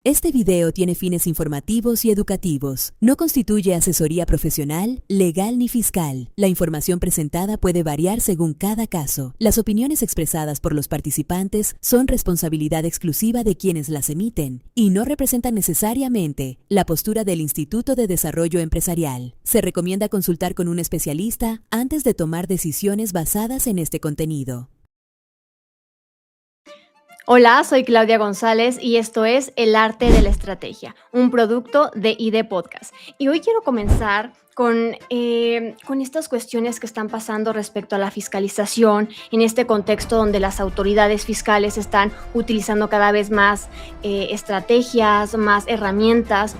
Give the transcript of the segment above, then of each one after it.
Este video tiene fines informativos y educativos. No constituye asesoría profesional, legal ni fiscal. La información presentada puede variar según cada caso. Las opiniones expresadas por los participantes son responsabilidad exclusiva de quienes las emiten y no representan necesariamente la postura del Instituto de Desarrollo Empresarial. Se recomienda consultar con un especialista antes de tomar decisiones basadas en este contenido. Hola, soy Claudia González y esto es El Arte de la Estrategia, un producto de ID Podcast. Y hoy quiero comenzar con estas cuestiones que están pasando respecto a la fiscalización en este contexto donde las autoridades fiscales están utilizando cada vez más estrategias, más herramientas.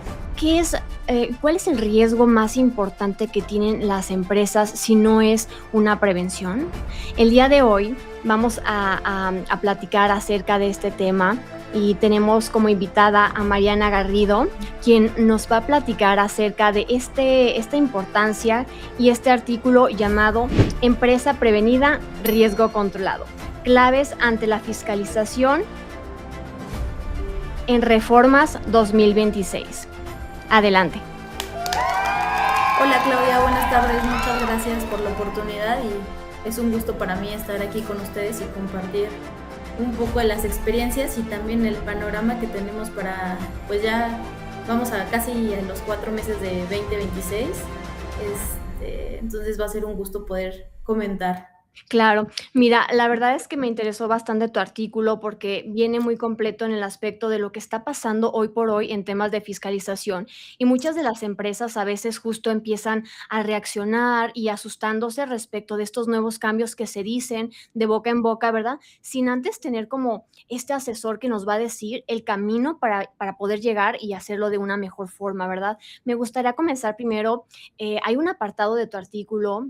¿Cuál es el riesgo más importante que tienen las empresas si no es una prevención? El día de hoy vamos a platicar acerca de este tema y tenemos como invitada a Mariana Garrido, quien nos va a platicar acerca de esta importancia y este artículo llamado Empresa Prevenida, Riesgo Controlado. Claves ante la fiscalización en Reformas 2026. Adelante. Hola Claudia, buenas tardes, muchas gracias por la oportunidad y es un gusto para mí estar aquí con ustedes y compartir un poco de las experiencias y también el panorama que tenemos para, pues ya vamos a casi a los 4 meses de 2026, entonces va a ser un gusto poder comentar. Claro, mira, la verdad es que me interesó bastante tu artículo porque viene muy completo en el aspecto de lo que está pasando hoy por hoy en temas de fiscalización y muchas de las empresas a veces justo empiezan a reaccionar y asustándose respecto de estos nuevos cambios que se dicen de boca en boca, ¿verdad? Sin antes tener como este asesor que nos va a decir el camino para poder llegar y hacerlo de una mejor forma, ¿verdad? Me gustaría comenzar primero, hay un apartado de tu artículo,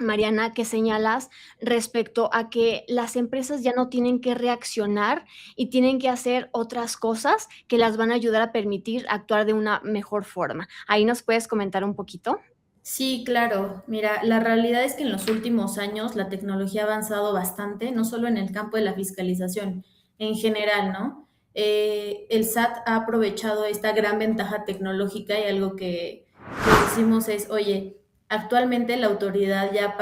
Mariana, que señalas respecto a que las empresas ya no tienen que reaccionar y tienen que hacer otras cosas que las van a ayudar a permitir actuar de una mejor forma. ¿Ahí nos puedes comentar un poquito? Sí, claro. Mira, la realidad es que en los últimos años la tecnología ha avanzado bastante, no solo en el campo de la fiscalización, en general, ¿no? El SAT ha aprovechado esta gran ventaja tecnológica y algo que decimos es, oye, actualmente la autoridad ya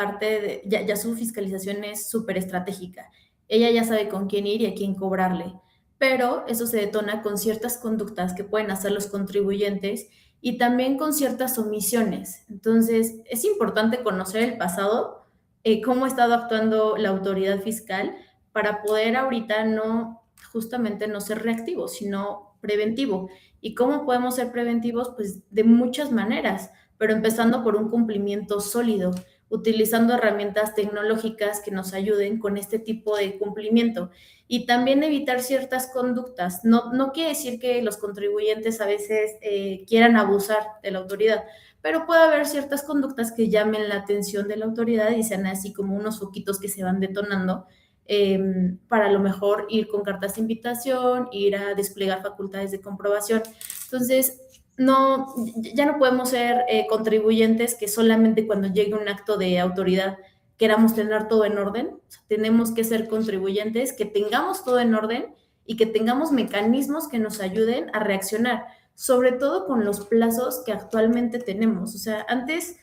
ya su fiscalización es súper estratégica. Ella ya sabe con quién ir y a quién cobrarle, pero eso se detona con ciertas conductas que pueden hacer los contribuyentes y también con ciertas omisiones. Entonces, es importante conocer el pasado, cómo ha estado actuando la autoridad fiscal para poder ahorita justamente no ser reactivo, sino preventivo. ¿Y cómo podemos ser preventivos? Pues de muchas maneras, pero empezando por un cumplimiento sólido, utilizando herramientas tecnológicas que nos ayuden con este tipo de cumplimiento y también evitar ciertas conductas. No quiere decir que los contribuyentes a veces quieran abusar de la autoridad, pero puede haber ciertas conductas que llamen la atención de la autoridad y sean así como unos foquitos que se van detonando para a lo mejor ir con cartas de invitación, ir a desplegar facultades de comprobación. Entonces, ya no podemos ser contribuyentes que solamente cuando llegue un acto de autoridad queramos tener todo en orden. O sea, tenemos que ser contribuyentes, que tengamos todo en orden y que tengamos mecanismos que nos ayuden a reaccionar, sobre todo con los plazos que actualmente tenemos. O sea, antes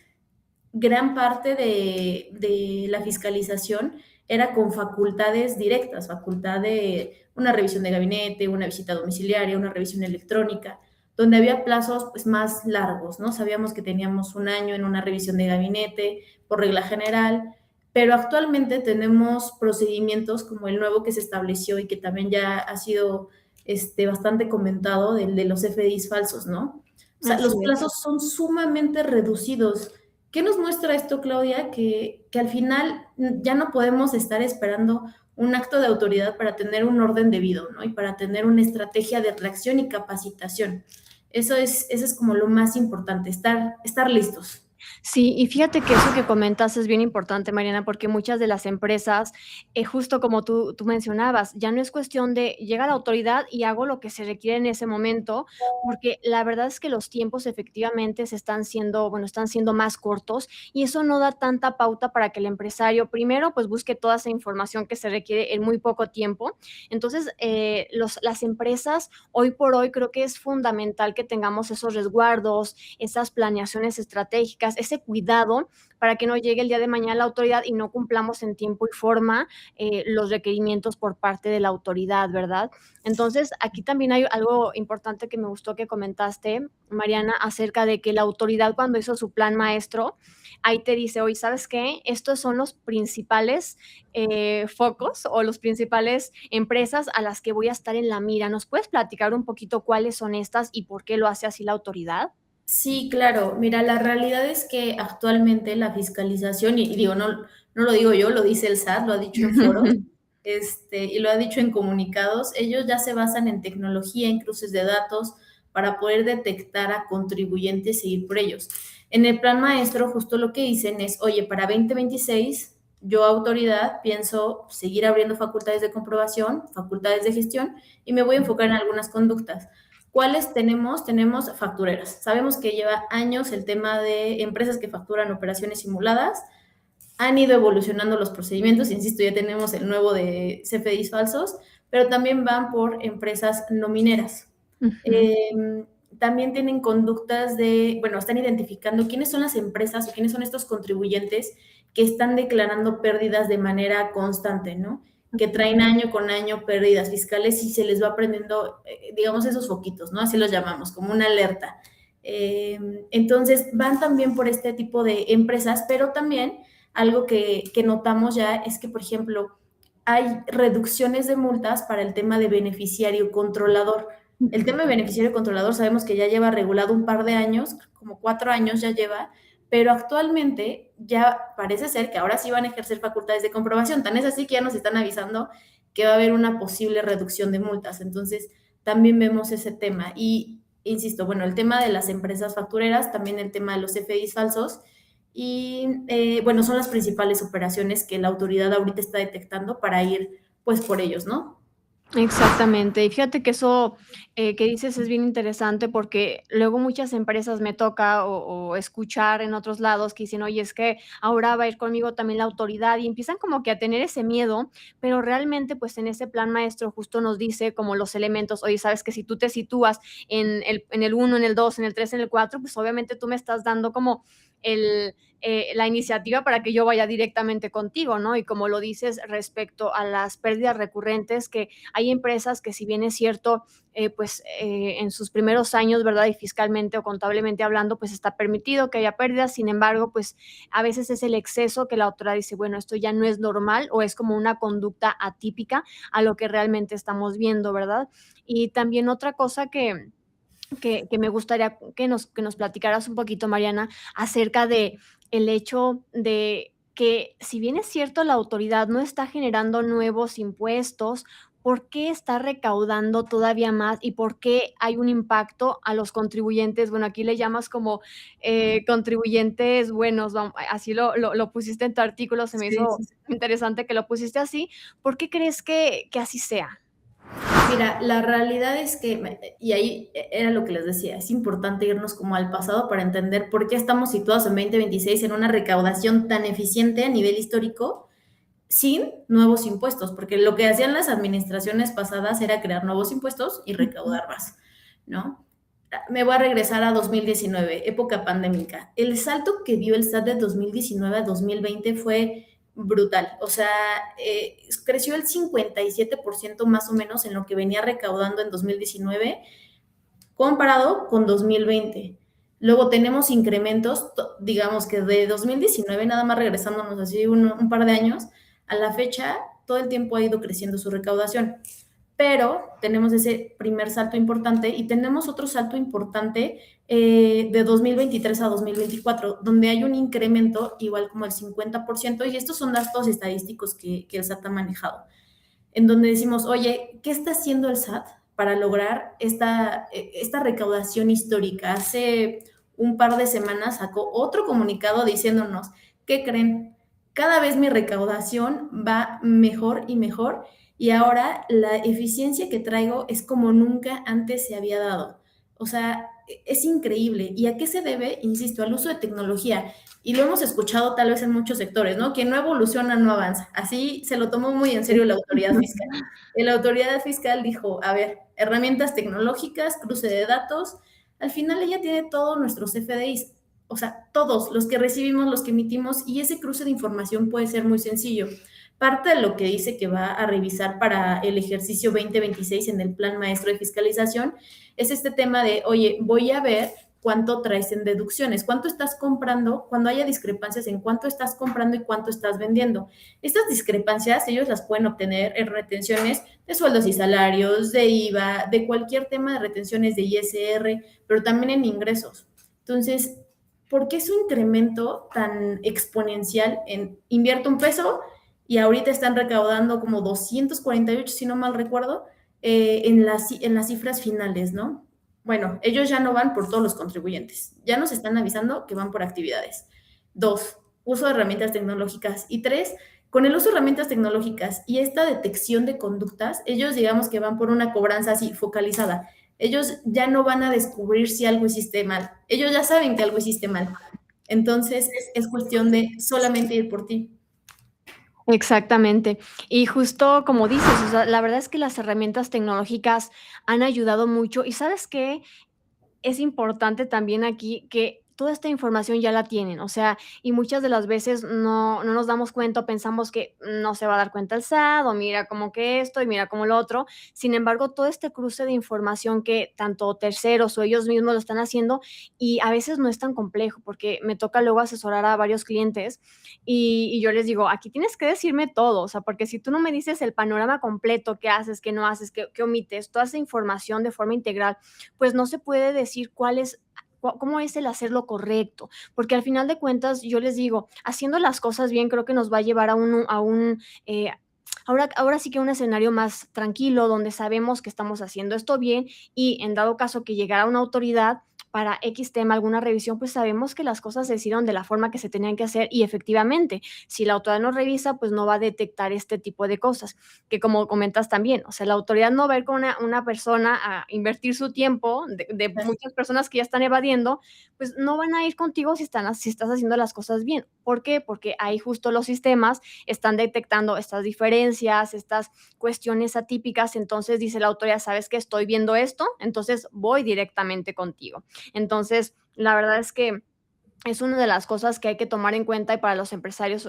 gran parte de la fiscalización era con facultades directas, facultad de una revisión de gabinete, una visita domiciliaria, una revisión electrónica, donde había plazos pues, más largos, ¿no? Sabíamos que teníamos un año en una revisión de gabinete por regla general, pero actualmente tenemos procedimientos como el nuevo que se estableció y que también ya ha sido bastante comentado, del de los FDIs falsos, ¿no? O sea, Así los es. plazos son sumamente reducidos. ¿Qué nos muestra esto, Claudia? Que al final ya no podemos estar esperando un acto de autoridad para tener un orden debido, ¿no? Y para tener una estrategia de reacción y capacitación. Eso es como lo más importante, estar listos. Sí, y fíjate que eso que comentas es bien importante, Mariana, porque muchas de las empresas, justo como tú mencionabas, ya no es cuestión de llega la autoridad y hago lo que se requiere en ese momento, porque la verdad es que los tiempos efectivamente se están siendo, bueno, están siendo más cortos y eso no da tanta pauta para que el empresario primero pues busque toda esa información que se requiere en muy poco tiempo. Entonces, las empresas hoy por hoy creo que es fundamental que tengamos esos resguardos, esas planeaciones estratégicas, ese cuidado para que no llegue el día de mañana la autoridad y no cumplamos en tiempo y forma los requerimientos por parte de la autoridad, ¿verdad? Entonces, aquí también hay algo importante que me gustó que comentaste, Mariana, acerca de que la autoridad cuando hizo su plan maestro, ahí te dice, oye, ¿sabes qué? Estos son los principales focos o los principales empresas a las que voy a estar en la mira. ¿Nos puedes platicar un poquito cuáles son estas y por qué lo hace así la autoridad? Sí, claro. Mira, la realidad es que actualmente la fiscalización, y digo, no lo digo yo, lo dice el SAT, lo ha dicho en foros, y lo ha dicho en comunicados, ellos ya se basan en tecnología, en cruces de datos, para poder detectar a contribuyentes e ir por ellos. En el plan maestro, justo lo que dicen es, oye, para 2026, yo autoridad pienso seguir abriendo facultades de comprobación, facultades de gestión, y me voy a enfocar en algunas conductas. ¿Cuáles tenemos? Tenemos factureras. Sabemos que lleva años el tema de empresas que facturan operaciones simuladas. Han ido evolucionando los procedimientos, insisto, ya tenemos el nuevo de CFDIs falsos, pero también van por empresas no mineras. Ujú. Eh, También tienen conductas de, bueno, están identificando quiénes son las empresas o quiénes son estos contribuyentes que están declarando pérdidas de manera constante, ¿no? Que traen año con año pérdidas fiscales y se les va prendiendo, digamos, esos foquitos, ¿no? Así los llamamos, como una alerta. Entonces, van también por este tipo de empresas, pero también algo que notamos ya es que, por ejemplo, hay reducciones de multas para el tema de beneficiario controlador. El tema de beneficiario controlador sabemos que ya lleva regulado un par de años, como 4 años ya lleva, pero actualmente ya parece ser que ahora sí van a ejercer facultades de comprobación. Tan es así que ya nos están avisando que va a haber una posible reducción de multas. Entonces, también vemos ese tema. Y, insisto, bueno, el tema de las empresas factureras, también el tema de los FDIs falsos. Y bueno, son las principales operaciones que la autoridad ahorita está detectando para ir pues por ellos, ¿no? Exactamente. Y fíjate que eso que dices es bien interesante porque luego muchas empresas me toca o escuchar en otros lados que dicen, oye, es que ahora va a ir conmigo también la autoridad y empiezan como que a tener ese miedo, pero realmente pues en ese plan maestro justo nos dice como los elementos, oye, sabes que si tú te sitúas en el 1, en el 2, en el 3, en el 4, pues obviamente tú me estás dando como la iniciativa para que yo vaya directamente contigo, ¿no? Y como lo dices respecto a las pérdidas recurrentes, que hay empresas que si bien es cierto, en sus primeros años, ¿verdad? Y fiscalmente o contablemente hablando, pues está permitido que haya pérdidas, sin embargo, pues a veces es el exceso que la autoridad dice, bueno, esto ya no es normal o es como una conducta atípica a lo que realmente estamos viendo, ¿verdad? Y también otra cosa que me gustaría que nos platicaras un poquito, Mariana, acerca de el hecho de que, si bien es cierto, la autoridad no está generando nuevos impuestos, ¿por qué está recaudando todavía más y por qué hay un impacto a los contribuyentes? Bueno, aquí le llamas como contribuyentes buenos, así lo pusiste en tu artículo, se me Sí, hizo sí, sí. interesante que lo pusiste así. ¿Por qué crees que así sea? Mira, la realidad es que, y ahí era lo que les decía, es importante irnos como al pasado para entender por qué estamos situados en 2026 en una recaudación tan eficiente a nivel histórico sin nuevos impuestos, porque lo que hacían las administraciones pasadas era crear nuevos impuestos y recaudar más, ¿no? Me voy a regresar a 2019, época pandémica. El salto que dio el SAT de 2019 a 2020 fue brutal. O sea, creció el 57% más o menos en lo que venía recaudando en 2019 comparado con 2020. Luego tenemos incrementos, digamos que de 2019, nada más regresándonos así un par de años, a la fecha todo el tiempo ha ido creciendo su recaudación. Pero tenemos ese primer salto importante y tenemos otro salto importante de 2023 a 2024, donde hay un incremento igual como el 50%, y estos son datos estadísticos que el SAT ha manejado en donde decimos, oye, ¿qué está haciendo el SAT para lograr esta recaudación histórica? Hace un par de semanas sacó otro comunicado diciéndonos, ¿qué creen? Cada vez mi recaudación va mejor y mejor y ahora la eficiencia que traigo es como nunca antes se había dado. O sea, es increíble. ¿Y a qué se debe? Insisto, al uso de tecnología. Y lo hemos escuchado tal vez en muchos sectores, ¿no? Quien no evoluciona no avanza. Así se lo tomó muy en serio la autoridad fiscal. La autoridad fiscal dijo, a ver, herramientas tecnológicas, cruce de datos, al final ella tiene todos nuestros CFDIs, o sea, todos los que recibimos, los que emitimos, y ese cruce de información puede ser muy sencillo. Parte de lo que dice que va a revisar para el ejercicio 2026 en el Plan Maestro de Fiscalización es este tema de, oye, voy a ver cuánto traes en deducciones, cuánto estás comprando, cuando haya discrepancias en cuánto estás comprando y cuánto estás vendiendo. Estas discrepancias ellos las pueden obtener en retenciones de sueldos y salarios, de IVA, de cualquier tema de retenciones de ISR, pero también en ingresos. Entonces, ¿por qué su incremento tan exponencial en invierto un peso y ahorita están recaudando como 248, si no mal recuerdo, en las cifras finales, ¿no? Bueno, ellos ya no van por todos los contribuyentes, ya nos están avisando que van por actividades. 2, uso de herramientas tecnológicas. Y 3, con el uso de herramientas tecnológicas y esta detección de conductas, ellos digamos que van por una cobranza así focalizada. Ellos ya no van a descubrir si algo hiciste mal. Ellos ya saben que algo hiciste mal. Entonces es cuestión de solamente ir por ti. Exactamente. Y justo como dices, o sea, la verdad es que las herramientas tecnológicas han ayudado mucho. ¿Y sabes qué? Es importante también aquí que toda esta información ya la tienen, o sea, y muchas de las veces no nos damos cuenta o pensamos que no se va a dar cuenta el SAT, o mira como que esto y mira como lo otro. Sin embargo, todo este cruce de información que tanto terceros o ellos mismos lo están haciendo, y a veces no es tan complejo, porque me toca luego asesorar a varios clientes y yo les digo, aquí tienes que decirme todo, o sea, porque si tú no me dices el panorama completo, qué haces, qué no haces, qué omites, toda esa información de forma integral, pues no se puede decir cómo es el hacer lo correcto, porque al final de cuentas, yo les digo, haciendo las cosas bien creo que nos va a llevar ahora sí que un escenario más tranquilo, donde sabemos que estamos haciendo esto bien y en dado caso que llegara una autoridad para X tema, alguna revisión, pues sabemos que las cosas se hicieron de la forma que se tenían que hacer y efectivamente, si la autoridad nos revisa, pues no va a detectar este tipo de cosas, que como comentas también, o sea, la autoridad no va a ir con una persona a invertir su tiempo de muchas personas que ya están evadiendo, pues no van a ir contigo si estás haciendo las cosas bien. ¿Por qué? Porque ahí justo los sistemas están detectando estas diferencias, estas cuestiones atípicas, entonces dice la autoridad, ¿sabes qué? Estoy viendo esto, entonces voy directamente contigo. Entonces, la verdad es que es una de las cosas que hay que tomar en cuenta y para los empresarios,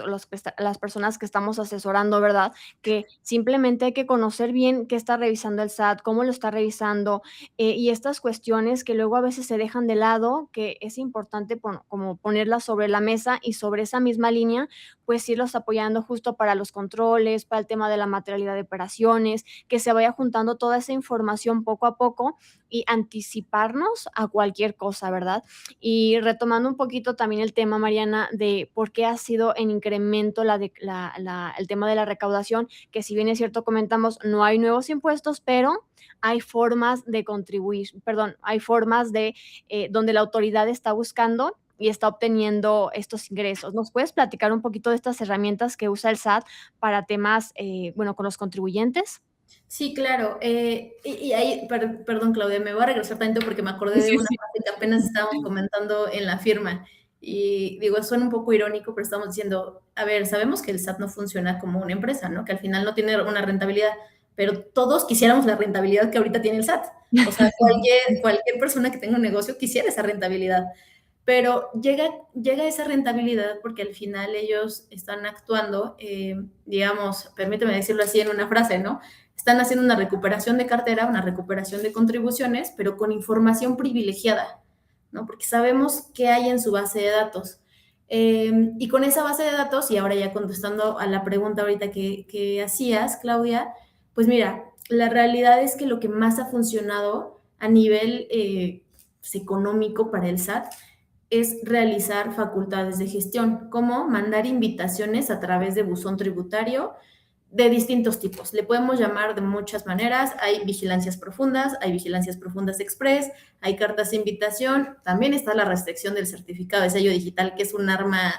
las personas que estamos asesorando, ¿verdad? Que simplemente hay que conocer bien qué está revisando el SAT, cómo lo está revisando, y estas cuestiones que luego a veces se dejan de lado, que es importante como ponerlas sobre la mesa y sobre esa misma línea, pues irlos apoyando justo para los controles, para el tema de la materialidad de operaciones, que se vaya juntando toda esa información poco a poco y anticiparnos a cualquier cosa, ¿verdad? Y retomando un poquito también el tema, Mariana, de por qué ha sido en incremento el tema de la recaudación, que si bien es cierto, comentamos, no hay nuevos impuestos, pero hay formas de contribuir, perdón, hay formas de donde la autoridad está buscando y está obteniendo estos ingresos. ¿Nos puedes platicar un poquito de estas herramientas que usa el SAT para temas, bueno, con los contribuyentes? Sí, claro. Y ahí, perdón, Claudia, me voy a regresar tanto porque me acordé de Sí, una sí. frase que apenas estábamos comentando en la firma. Y digo, suena un poco irónico, pero estamos diciendo, a ver, sabemos que el SAT no funciona como una empresa, ¿no? Que al final no tiene una rentabilidad, pero todos quisiéramos la rentabilidad que ahorita tiene el SAT. O sea, cualquier persona que tenga un negocio quisiera esa rentabilidad. Pero llega esa rentabilidad porque al final ellos están actuando, digamos, permíteme decirlo así en una frase, ¿no? Están haciendo una recuperación de cartera, una recuperación de contribuciones, pero con información privilegiada, ¿no? Porque sabemos qué hay en su base de datos. Y con esa base de datos, y ahora ya contestando a la pregunta ahorita que hacías, Claudia, pues mira, la realidad es que lo que más ha funcionado a nivel pues, económico para el SAT es realizar facultades de gestión, como mandar invitaciones a través de buzón tributario, de distintos tipos. Le podemos llamar de muchas maneras. Hay vigilancias profundas express, hay cartas de invitación. También está la restricción del certificado de sello digital, que es un arma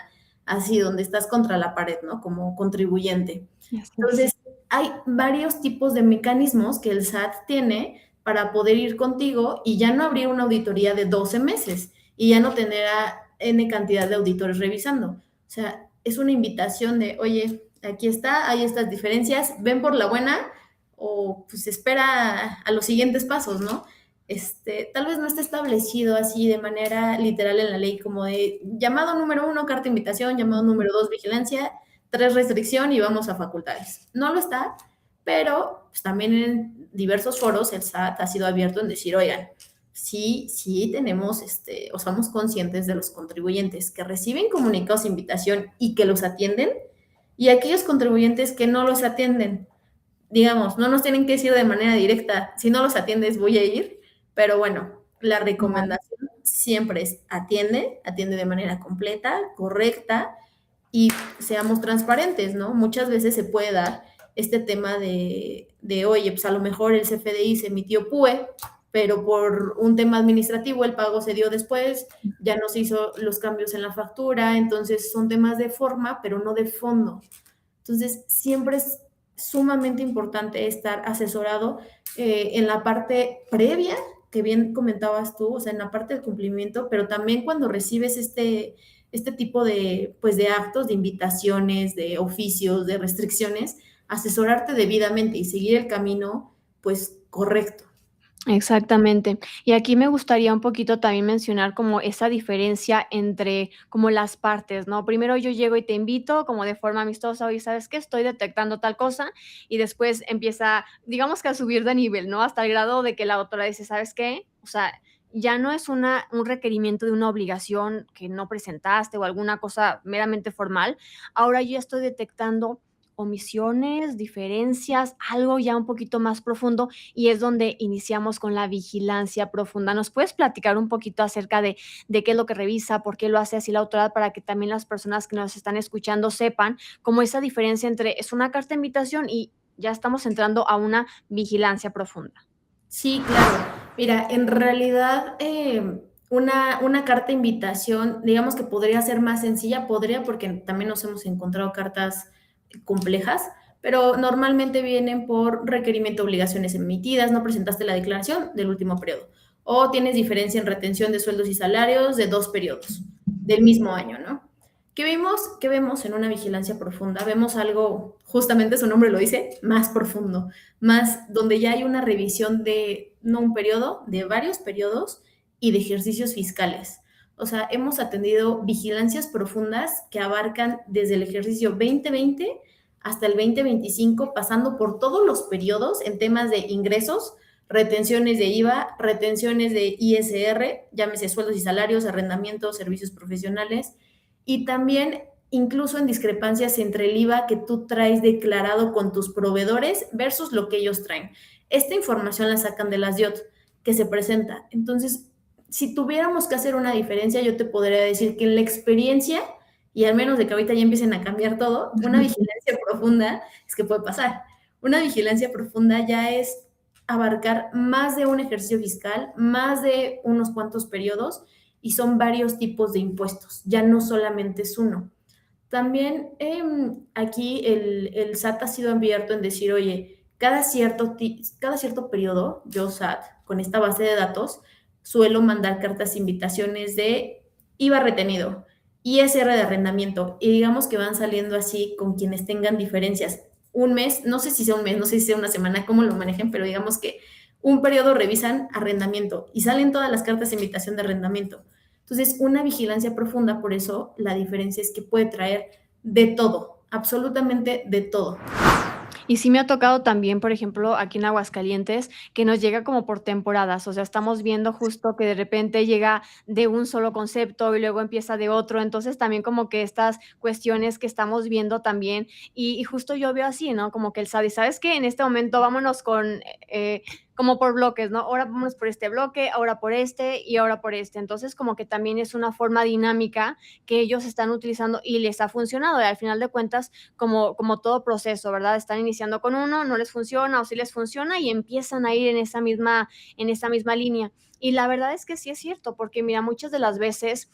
así donde estás contra la pared, ¿no? Como contribuyente. Así es. Entonces, hay varios tipos de mecanismos que el SAT tiene para poder ir contigo y ya no abrir una auditoría de 12 meses y ya no tener a N cantidad de auditores revisando. O sea, es una invitación de, oye, aquí está, hay estas diferencias, ven por la buena o pues espera a los siguientes pasos, ¿no? Tal vez no esté establecido así de manera literal en la ley, como de llamado número 1, carta de invitación, llamado número 2, vigilancia, 3, restricción y vamos a facultades. No lo está, pero pues, también en diversos foros el SAT ha sido abierto en decir, oigan, sí tenemos, o somos conscientes de los contribuyentes que reciben comunicados de invitación y que los atienden, y aquellos contribuyentes que no los atienden. Digamos, no nos tienen que decir de manera directa, si no los atiendes voy a ir, pero bueno, la Claro. recomendación siempre es atiende de manera completa, correcta, y seamos transparentes, ¿no? Muchas veces se puede dar este tema oye, pues a lo mejor el CFDI se emitió PUE, pero por un tema administrativo el pago se dio después, ya no se hizo los cambios en la factura, entonces son temas de forma, pero no de fondo. Entonces, siempre es sumamente importante estar asesorado en la parte previa, que bien comentabas tú, o sea, en la parte del cumplimiento, pero también cuando recibes este tipo de, pues, de actos, de invitaciones, de oficios, de restricciones, asesorarte debidamente y seguir el camino, pues, correcto. Exactamente. Y aquí me gustaría un poquito también mencionar como esa diferencia entre como las partes, ¿no? Primero yo llego y te invito como de forma amistosa, oye, ¿sabes qué? Estoy detectando tal cosa y después empieza, digamos que a subir de nivel, ¿no? Hasta el grado de que la autora dice, ¿sabes qué? O sea, ya no es un requerimiento de una obligación que no presentaste o alguna cosa meramente formal. Ahora yo ya estoy detectando omisiones, diferencias, algo ya un poquito más profundo y es donde iniciamos con la vigilancia profunda. ¿Nos puedes platicar un poquito acerca de qué es lo que revisa, por qué lo hace así la autoridad, para que también las personas que nos están escuchando sepan cómo esa diferencia entre es una carta de invitación y ya estamos entrando a una vigilancia profunda? Sí, claro. Mira, en realidad, una carta de invitación, digamos que podría ser más sencilla, podría, porque también nos hemos encontrado cartas complejas, pero normalmente vienen por requerimiento de obligaciones emitidas, no presentaste la declaración del último periodo, o tienes diferencia en retención de sueldos y salarios de 2 periodos del mismo año, ¿no? ¿Qué vemos en una vigilancia profunda? Vemos algo, justamente su nombre lo dice, más profundo, más donde ya hay una revisión de, no un periodo, de varios periodos y de ejercicios fiscales. O sea, hemos atendido vigilancias profundas que abarcan desde el ejercicio 2020 hasta el 2025, pasando por todos los periodos en temas de ingresos, retenciones de IVA, retenciones de ISR, llámese sueldos y salarios, arrendamientos, servicios profesionales, y también incluso en discrepancias entre el IVA que tú traes declarado con tus proveedores versus lo que ellos traen. Esta información la sacan de las DIOT que se presenta. Entonces, si tuviéramos que hacer una diferencia, yo te podría decir que en la experiencia, y al menos de que ahorita ya empiecen a cambiar todo, una vigilancia profunda es que puede pasar. Una vigilancia profunda ya es abarcar más de un ejercicio fiscal, más de unos cuantos periodos, y son varios tipos de impuestos, ya no solamente es uno. También aquí el SAT ha sido abierto en decir, oye, cada cierto periodo, yo SAT, con esta base de datos, suelo mandar cartas invitaciones de IVA retenido, ISR de arrendamiento, y digamos que van saliendo así con quienes tengan diferencias. Un mes, no sé si sea un mes, no sé si sea una semana, cómo lo manejen, pero digamos que un periodo revisan arrendamiento y salen todas las cartas de invitación de arrendamiento. Entonces, una vigilancia profunda, por eso la diferencia es que puede traer de todo, absolutamente de todo. Y sí me ha tocado también, por ejemplo, aquí en Aguascalientes, que nos llega como por temporadas, o sea, estamos viendo justo que de repente llega de un solo concepto y luego empieza de otro, entonces también como que estas cuestiones que estamos viendo también, y justo yo veo así, ¿no? Como que el SADI, ¿sabes qué? En este momento vámonos con como por bloques, ¿no? Ahora vamos por este bloque, ahora por este y ahora por este. Entonces, como que también es una forma dinámica que ellos están utilizando y les ha funcionado. Y al final de cuentas, como todo proceso, ¿verdad? Están iniciando con uno, no les funciona o sí les funciona y empiezan a ir en esa misma línea. Y la verdad es que sí es cierto, porque mira, muchas de las veces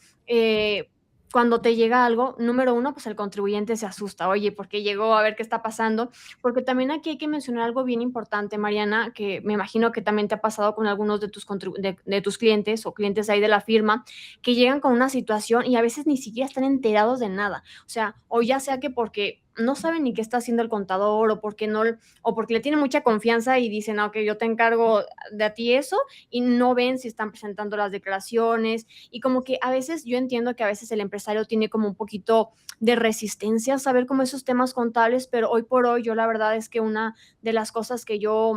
cuando te llega algo, número uno, pues el contribuyente se asusta, oye, ¿por qué llegó? A ver qué está pasando, porque también aquí hay que mencionar algo bien importante, Mariana, que me imagino que también te ha pasado con algunos de tus clientes o clientes ahí de la firma, que llegan con una situación y a veces ni siquiera están enterados de nada, o sea, o ya sea que porque no saben ni qué está haciendo el contador o porque no, o porque le tienen mucha confianza y dicen, ah, ok, yo te encargo de a ti eso, y no ven si están presentando las declaraciones, y como que a veces yo entiendo que a veces el empresario tiene como un poquito de resistencia a saber como esos temas contables, pero hoy por hoy yo la verdad es que una de las cosas que yo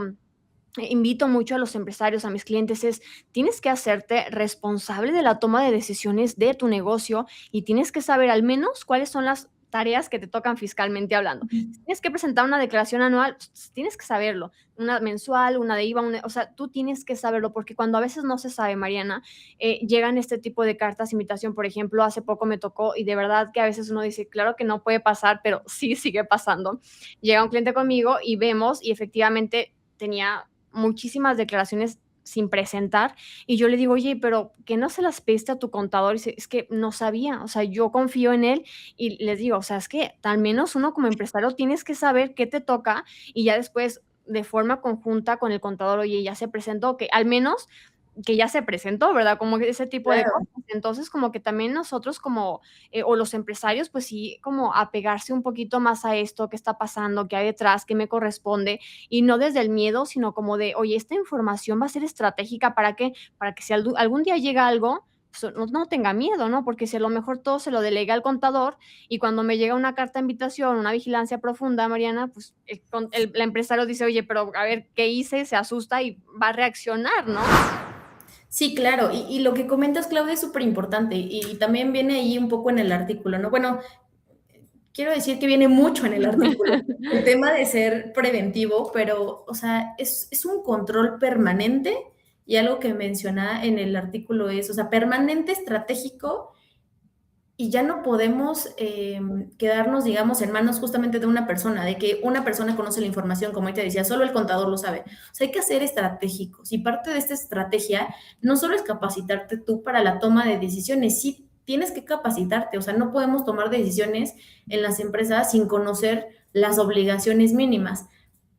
invito mucho a los empresarios, a mis clientes, es tienes que hacerte responsable de la toma de decisiones de tu negocio y tienes que saber al menos cuáles son las tareas que te tocan fiscalmente hablando. Si tienes que presentar una declaración anual, pues, tienes que saberlo, una mensual, una de IVA, o sea, tú tienes que saberlo, porque cuando a veces no se sabe, Mariana, llegan este tipo de cartas invitación, por ejemplo, hace poco me tocó y de verdad que a veces uno dice, claro que no puede pasar, pero sí sigue pasando. Llega un cliente conmigo y vemos y efectivamente tenía muchísimas declaraciones sin presentar y yo le digo, oye, pero ¿que no se las pediste a tu contador? Y dice, es que no sabía, o sea, yo confío en él y les digo, o sea, es que al menos uno como empresario tienes que saber qué te toca y ya después de forma conjunta con el contador, oye, ya se presentó, que al menos que ya se presentó, ¿verdad? Como que ese tipo de Claro. cosas. Entonces, como que también nosotros como, o los empresarios, pues sí, como apegarse un poquito más a esto, qué está pasando, qué hay detrás, qué me corresponde, y no desde el miedo, sino como de, oye, esta información va a ser estratégica para que si algún día llega algo, pues, no tenga miedo, ¿no? Porque si a lo mejor todo se lo delega al contador y cuando me llega una carta de invitación, una vigilancia profunda, Mariana, pues el empresario dice, oye, pero a ver, ¿qué hice? Se asusta y va a reaccionar, ¿no? Sí, claro, y lo que comentas, Claudia, es súper importante y también viene ahí un poco en el artículo, ¿no? Bueno, quiero decir que viene mucho en el artículo, el tema de ser preventivo, pero, o sea, es un control permanente y algo que menciona en el artículo es, o sea, permanente, estratégico y ya no podemos quedarnos, digamos, en manos justamente de una persona, de que una persona conoce la información, como ahí te decía, solo el contador lo sabe. O sea, hay que ser estratégicos y parte de esta estrategia no solo es capacitarte tú para la toma de decisiones, sí tienes que capacitarte, o sea, no podemos tomar decisiones en las empresas sin conocer las obligaciones mínimas.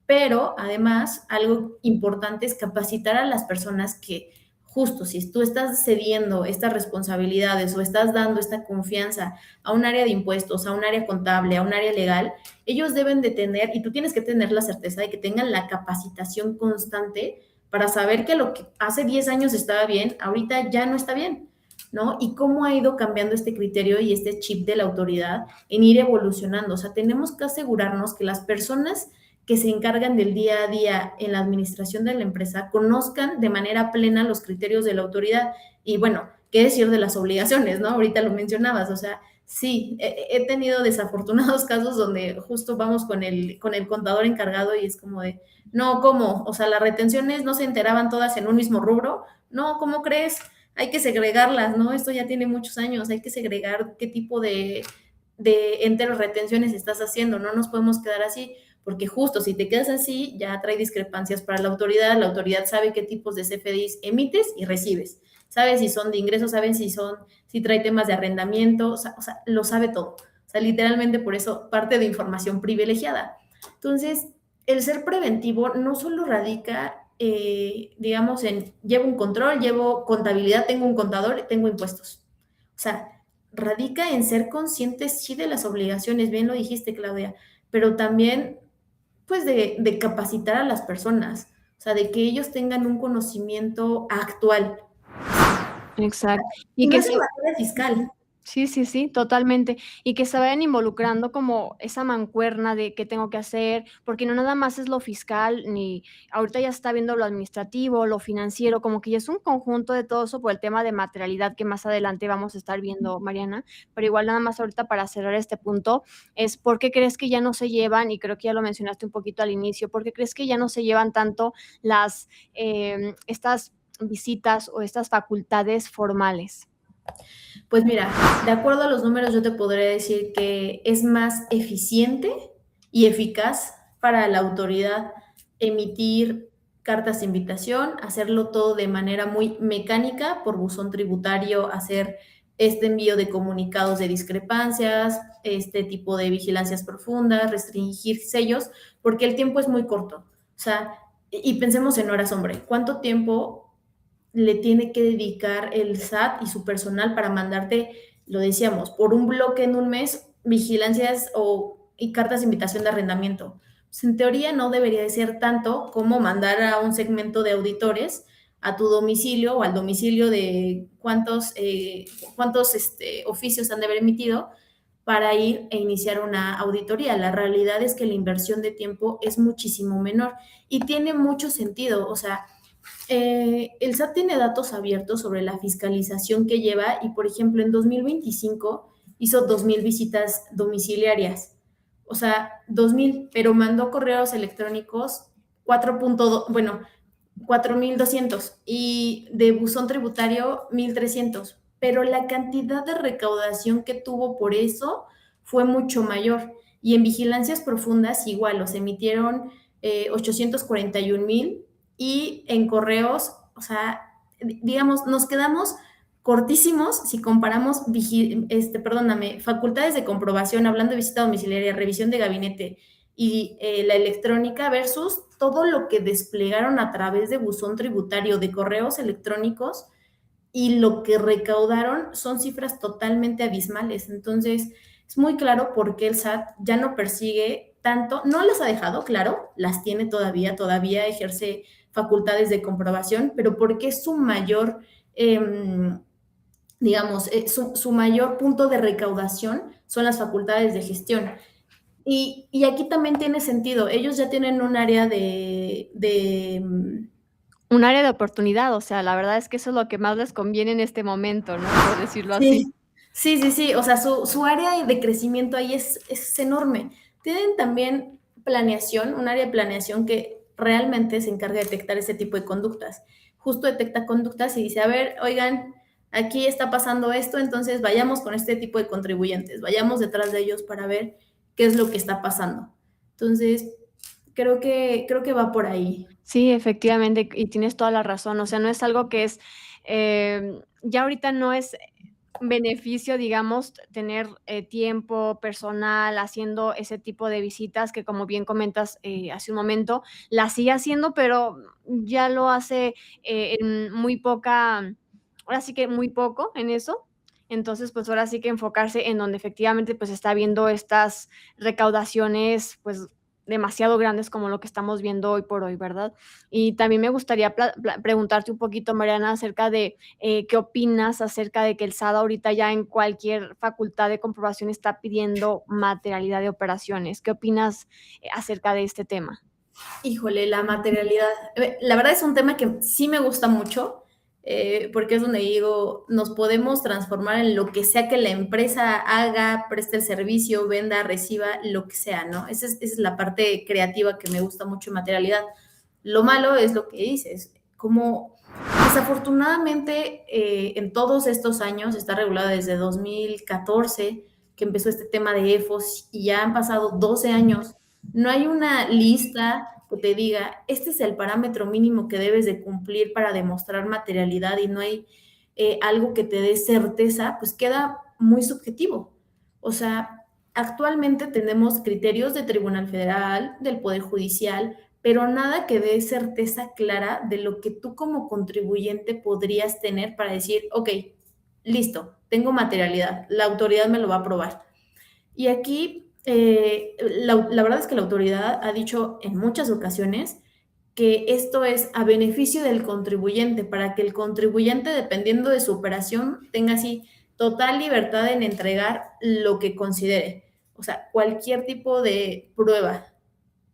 Pero además, algo importante es capacitar a las personas que justo si tú estás cediendo estas responsabilidades o estás dando esta confianza a un área de impuestos, a un área contable, a un área legal, ellos deben de tener, y tú tienes que tener la certeza de que tengan la capacitación constante para saber que lo que hace 10 años estaba bien, ahorita ya no está bien, ¿no? Y cómo ha ido cambiando este criterio y este chip de la autoridad en ir evolucionando. O sea, tenemos que asegurarnos que las personas que se encargan del día a día en la administración de la empresa conozcan de manera plena los criterios de la autoridad y bueno, qué decir de las obligaciones, ¿no? Ahorita lo mencionabas, o sea, sí, he tenido desafortunados casos donde justo vamos con el contador encargado y es como de, no, ¿cómo? O sea, las retenciones no se enteraban todas en un mismo rubro, no, ¿cómo crees? Hay que segregarlas, ¿no? Esto ya tiene muchos años, hay que segregar qué tipo de enteros retenciones estás haciendo, no nos podemos quedar así porque justo si te quedas así, ya trae discrepancias para la autoridad sabe qué tipos de CFDIs emites y recibes, sabe si son de ingresos, sabe si trae temas de arrendamiento, o sea, lo sabe todo. O sea, literalmente por eso parte de información privilegiada. Entonces, el ser preventivo no solo radica, digamos, en llevo un control, llevo contabilidad, tengo un contador, tengo impuestos. O sea, radica en ser conscientes, sí, de las obligaciones, bien lo dijiste, Claudia, pero también pues de capacitar a las personas, o sea, de que ellos tengan un conocimiento actual. Exacto. Y Y que más en sí, materia fiscal. Sí, sí, sí, totalmente. Y que se vayan involucrando como esa mancuerna de qué tengo que hacer, porque no nada más es lo fiscal, ni ahorita ya se está viendo lo administrativo, lo financiero, como que ya es un conjunto de todo eso por el tema de materialidad que más adelante vamos a estar viendo, Mariana. Pero igual nada más ahorita para cerrar este punto, es ¿por qué crees que ya no se llevan, y creo que ya lo mencionaste un poquito al inicio, ¿por qué crees que ya no se llevan tanto las, estas visitas o estas facultades formales? Pues mira, de acuerdo a los números, yo te podría decir que es más eficiente y eficaz para la autoridad emitir cartas de invitación, hacerlo todo de manera muy mecánica por buzón tributario, hacer este envío de comunicados de discrepancias, este tipo de vigilancias profundas, restringir sellos, porque el tiempo es muy corto. O sea, y pensemos en horas, hombre, ¿cuánto tiempo le tiene que dedicar el SAT y su personal para mandarte, lo decíamos, por un bloque en un mes, vigilancias y cartas de invitación de arrendamiento? Pues en teoría no debería de ser tanto como mandar a un segmento de auditores a tu domicilio o al domicilio de cuántos oficios han de haber emitido para ir e iniciar una auditoría. La realidad es que la inversión de tiempo es muchísimo menor y tiene mucho sentido. O sea, el SAT tiene datos abiertos sobre la fiscalización que lleva y, por ejemplo, en 2025 hizo 2,000 visitas domiciliarias. O sea, 2,000, pero mandó correos electrónicos 4.2, bueno, 4,200 y de buzón tributario 1,300. Pero la cantidad de recaudación que tuvo por eso fue mucho mayor. Y en vigilancias profundas igual, los emitieron 841,000 y en correos, o sea, digamos, nos quedamos cortísimos si comparamos, perdóname, facultades de comprobación, hablando de visita domiciliaria, revisión de gabinete y la electrónica versus todo lo que desplegaron a través de buzón tributario, de correos electrónicos, y lo que recaudaron son cifras totalmente abismales. Entonces, es muy claro por qué el SAT ya no persigue tanto, no las ha dejado, claro, las tiene todavía ejerce facultades de comprobación, pero porque es su mayor, digamos, su mayor punto de recaudación son las facultades de gestión. Y aquí también tiene sentido, ellos ya tienen un área Un área de oportunidad, o sea, la verdad es que eso es lo que más les conviene en este momento, ¿no? Por decirlo así. sí, sí, o sea, su área de crecimiento ahí es enorme. Tienen también planeación, un área de planeación que realmente se encarga de detectar ese tipo de conductas. Justo detecta conductas y dice, a ver, oigan, aquí está pasando esto, entonces vayamos con este tipo de contribuyentes, vayamos detrás de ellos para ver qué es lo que está pasando. Entonces, creo que va por ahí. Sí, efectivamente, y tienes toda la razón. O sea, no es algo que es, ya ahorita no es beneficio, digamos, tener tiempo personal haciendo ese tipo de visitas que, como bien comentas hace un momento, la sigue haciendo, pero ya lo hace en muy poca, ahora sí que muy poco en eso. Entonces, pues ahora sí que enfocarse en donde efectivamente pues está viendo estas recaudaciones, pues demasiado grandes como lo que estamos viendo hoy por hoy, ¿verdad? Y también me gustaría preguntarte un poquito, Mariana, acerca de qué opinas acerca de que el SAT ahorita ya en cualquier facultad de comprobación está pidiendo materialidad de operaciones. ¿Qué opinas acerca de este tema? Híjole, la materialidad. La verdad es un tema que sí me gusta mucho, porque es donde digo, nos podemos transformar en lo que sea que la empresa haga, preste el servicio, venda, reciba, lo que sea, ¿no? Esa es la parte creativa que me gusta mucho en materialidad. Lo malo es lo que dices, como desafortunadamente en todos estos años, está regulada desde 2014, que empezó este tema de EFOS, y ya han pasado 12 años, no hay una lista que te diga, este es el parámetro mínimo que debes de cumplir para demostrar materialidad y no hay algo que te dé certeza, pues queda muy subjetivo. O sea, actualmente tenemos criterios de Tribunal Federal, del Poder Judicial, pero nada que dé certeza clara de lo que tú como contribuyente podrías tener para decir, ok, listo, tengo materialidad, la autoridad me lo va a aprobar. Y aquí la verdad es que la autoridad ha dicho en muchas ocasiones que esto es a beneficio del contribuyente, para que el contribuyente, dependiendo de su operación, tenga así total libertad en entregar lo que considere, o sea, cualquier tipo de prueba.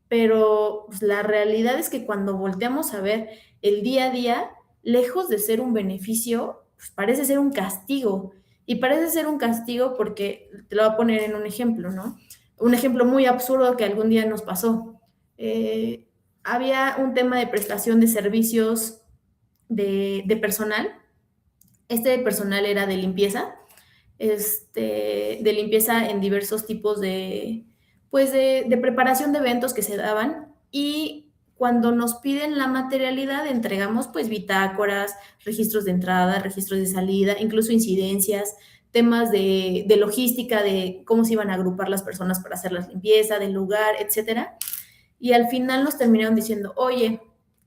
Pero pues, la realidad es que cuando volteamos a ver el día a día, lejos de ser un beneficio, pues, parece ser un castigo. Y parece ser un castigo porque, te lo voy a poner en un ejemplo, ¿no? Un ejemplo muy absurdo que algún día nos pasó. Eh, Había un tema de prestación de servicios de personal. Este personal era de limpieza, de limpieza en diversos tipos pues de preparación de eventos que se daban, y cuando nos piden la materialidad entregamos pues bitácoras, registros de entrada, registros de salida, incluso incidencias, temas de logística, de cómo se iban a agrupar las personas para hacer la limpieza, del lugar, etcétera. Y al final nos terminaron diciendo, oye,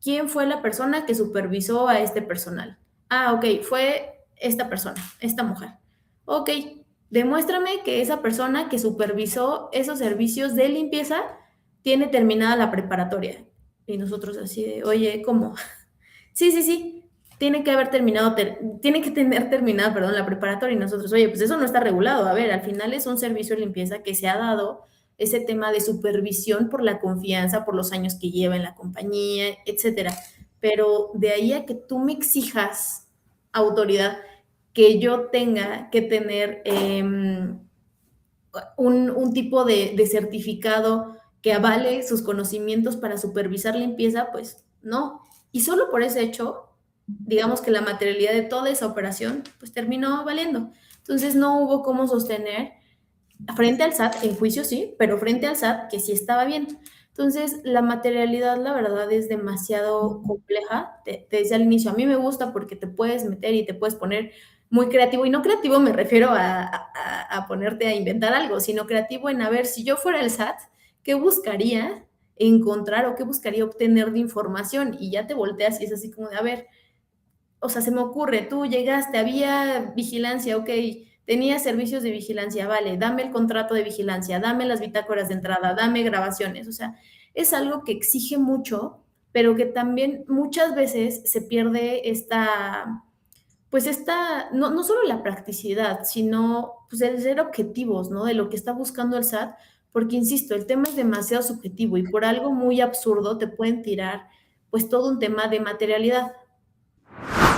¿quién fue la persona que supervisó a este personal? Ah, ok, fue esta persona, esta mujer. Ok, demuéstrame que esa persona que supervisó esos servicios de limpieza tiene terminada la preparatoria. Y nosotros así de, oye, ¿cómo? Sí, sí, sí, tiene que haber terminado, tiene que tener terminada, perdón, la preparatoria. Y nosotros, oye, pues eso no está regulado. A ver, al final es un servicio de limpieza que se ha dado ese tema de supervisión por la confianza, por los años que lleva en la compañía, etcétera. Pero de ahí a que tú me exijas autoridad, que yo tenga que tener un tipo de certificado que avale sus conocimientos para supervisar limpieza, pues no. Y solo por ese hecho, digamos que la materialidad de toda esa operación, pues terminó valiendo. Entonces no hubo cómo sostener frente al SAT, en juicio sí, pero frente al SAT que sí estaba bien. Entonces, la materialidad, la verdad, es demasiado compleja. Te decía al inicio, a mí me gusta porque te puedes meter y te puedes poner muy creativo. Y no creativo me refiero a ponerte a inventar algo, sino creativo en, a ver, si yo fuera el SAT, ¿qué buscaría encontrar o qué buscaría obtener de información? Y ya te volteas y es así como de, a ver, o sea, se me ocurre, tú llegaste, había vigilancia, ok, tenías servicios de vigilancia, vale, dame el contrato de vigilancia, dame las bitácoras de entrada, dame grabaciones, o sea, es algo que exige mucho, pero que también muchas veces se pierde pues no solo la practicidad, sino pues el ser objetivos, ¿no? De lo que está buscando el SAT, porque insisto, el tema es demasiado subjetivo y por algo muy absurdo te pueden tirar pues todo un tema de materialidad.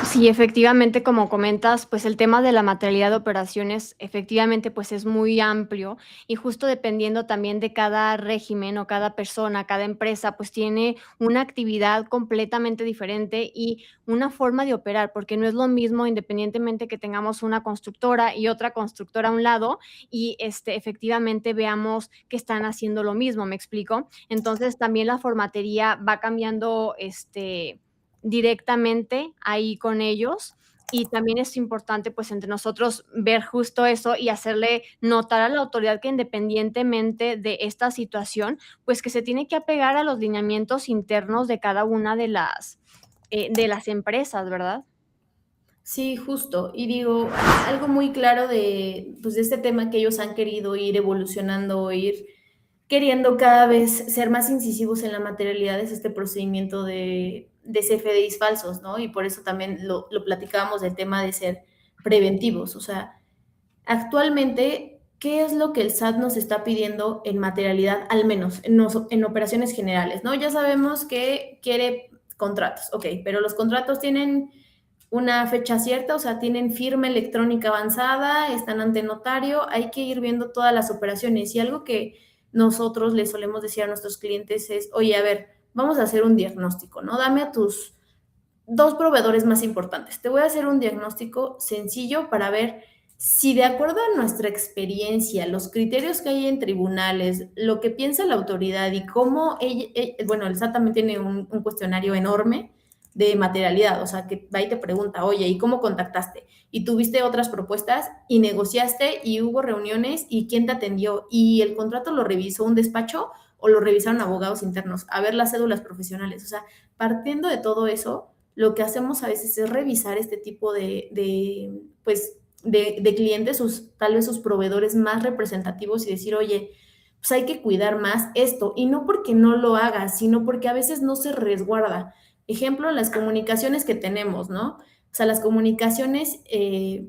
Sí, efectivamente, como comentas, pues el tema de la materialidad de operaciones efectivamente pues es muy amplio y justo dependiendo también de cada régimen o cada persona, cada empresa, pues tiene una actividad completamente diferente y una forma de operar, porque no es lo mismo independientemente que tengamos una constructora y otra constructora a un lado y efectivamente veamos que están haciendo lo mismo, ¿me explico? Entonces también la formatería va cambiando directamente ahí con ellos. Y también es importante, pues, entre nosotros ver justo eso y hacerle notar a la autoridad que independientemente de esta situación, pues, que se tiene que apegar a los lineamientos internos de cada una de las empresas, ¿verdad? Sí, justo. Y digo, algo muy claro pues, de este tema que ellos han querido ir evolucionando, ir queriendo cada vez ser más incisivos en la materialidad es este procedimiento de CFDIs falsos, ¿no? Y por eso también lo platicábamos del tema de ser preventivos. O sea, actualmente, ¿qué es lo que el SAT nos está pidiendo en materialidad, al menos en operaciones generales, ¿no? Ya sabemos que quiere contratos, ok, pero los contratos tienen una fecha cierta, o sea, tienen firma electrónica avanzada, están ante notario, hay que ir viendo todas las operaciones. Y algo que nosotros le solemos decir a nuestros clientes es, oye, a ver, vamos a hacer un diagnóstico, ¿no? Dame a tus dos proveedores más importantes. Te voy a hacer un diagnóstico sencillo para ver si de acuerdo a nuestra experiencia, los criterios que hay en tribunales, lo que piensa la autoridad y cómo bueno, el SAT también tiene un cuestionario enorme de materialidad, o sea, que va y te pregunta, oye, ¿y cómo contactaste? Y tuviste otras propuestas y negociaste y hubo reuniones y quién te atendió y el contrato lo revisó un despacho o lo revisaron abogados internos, a ver las cédulas profesionales, o sea, partiendo de todo eso, lo que hacemos a veces es revisar este tipo pues, de clientes, tal vez sus proveedores más representativos y decir, oye, pues hay que cuidar más esto. Y no porque no lo haga, sino porque a veces no se resguarda. Ejemplo, las comunicaciones que tenemos, ¿no? O sea, las comunicaciones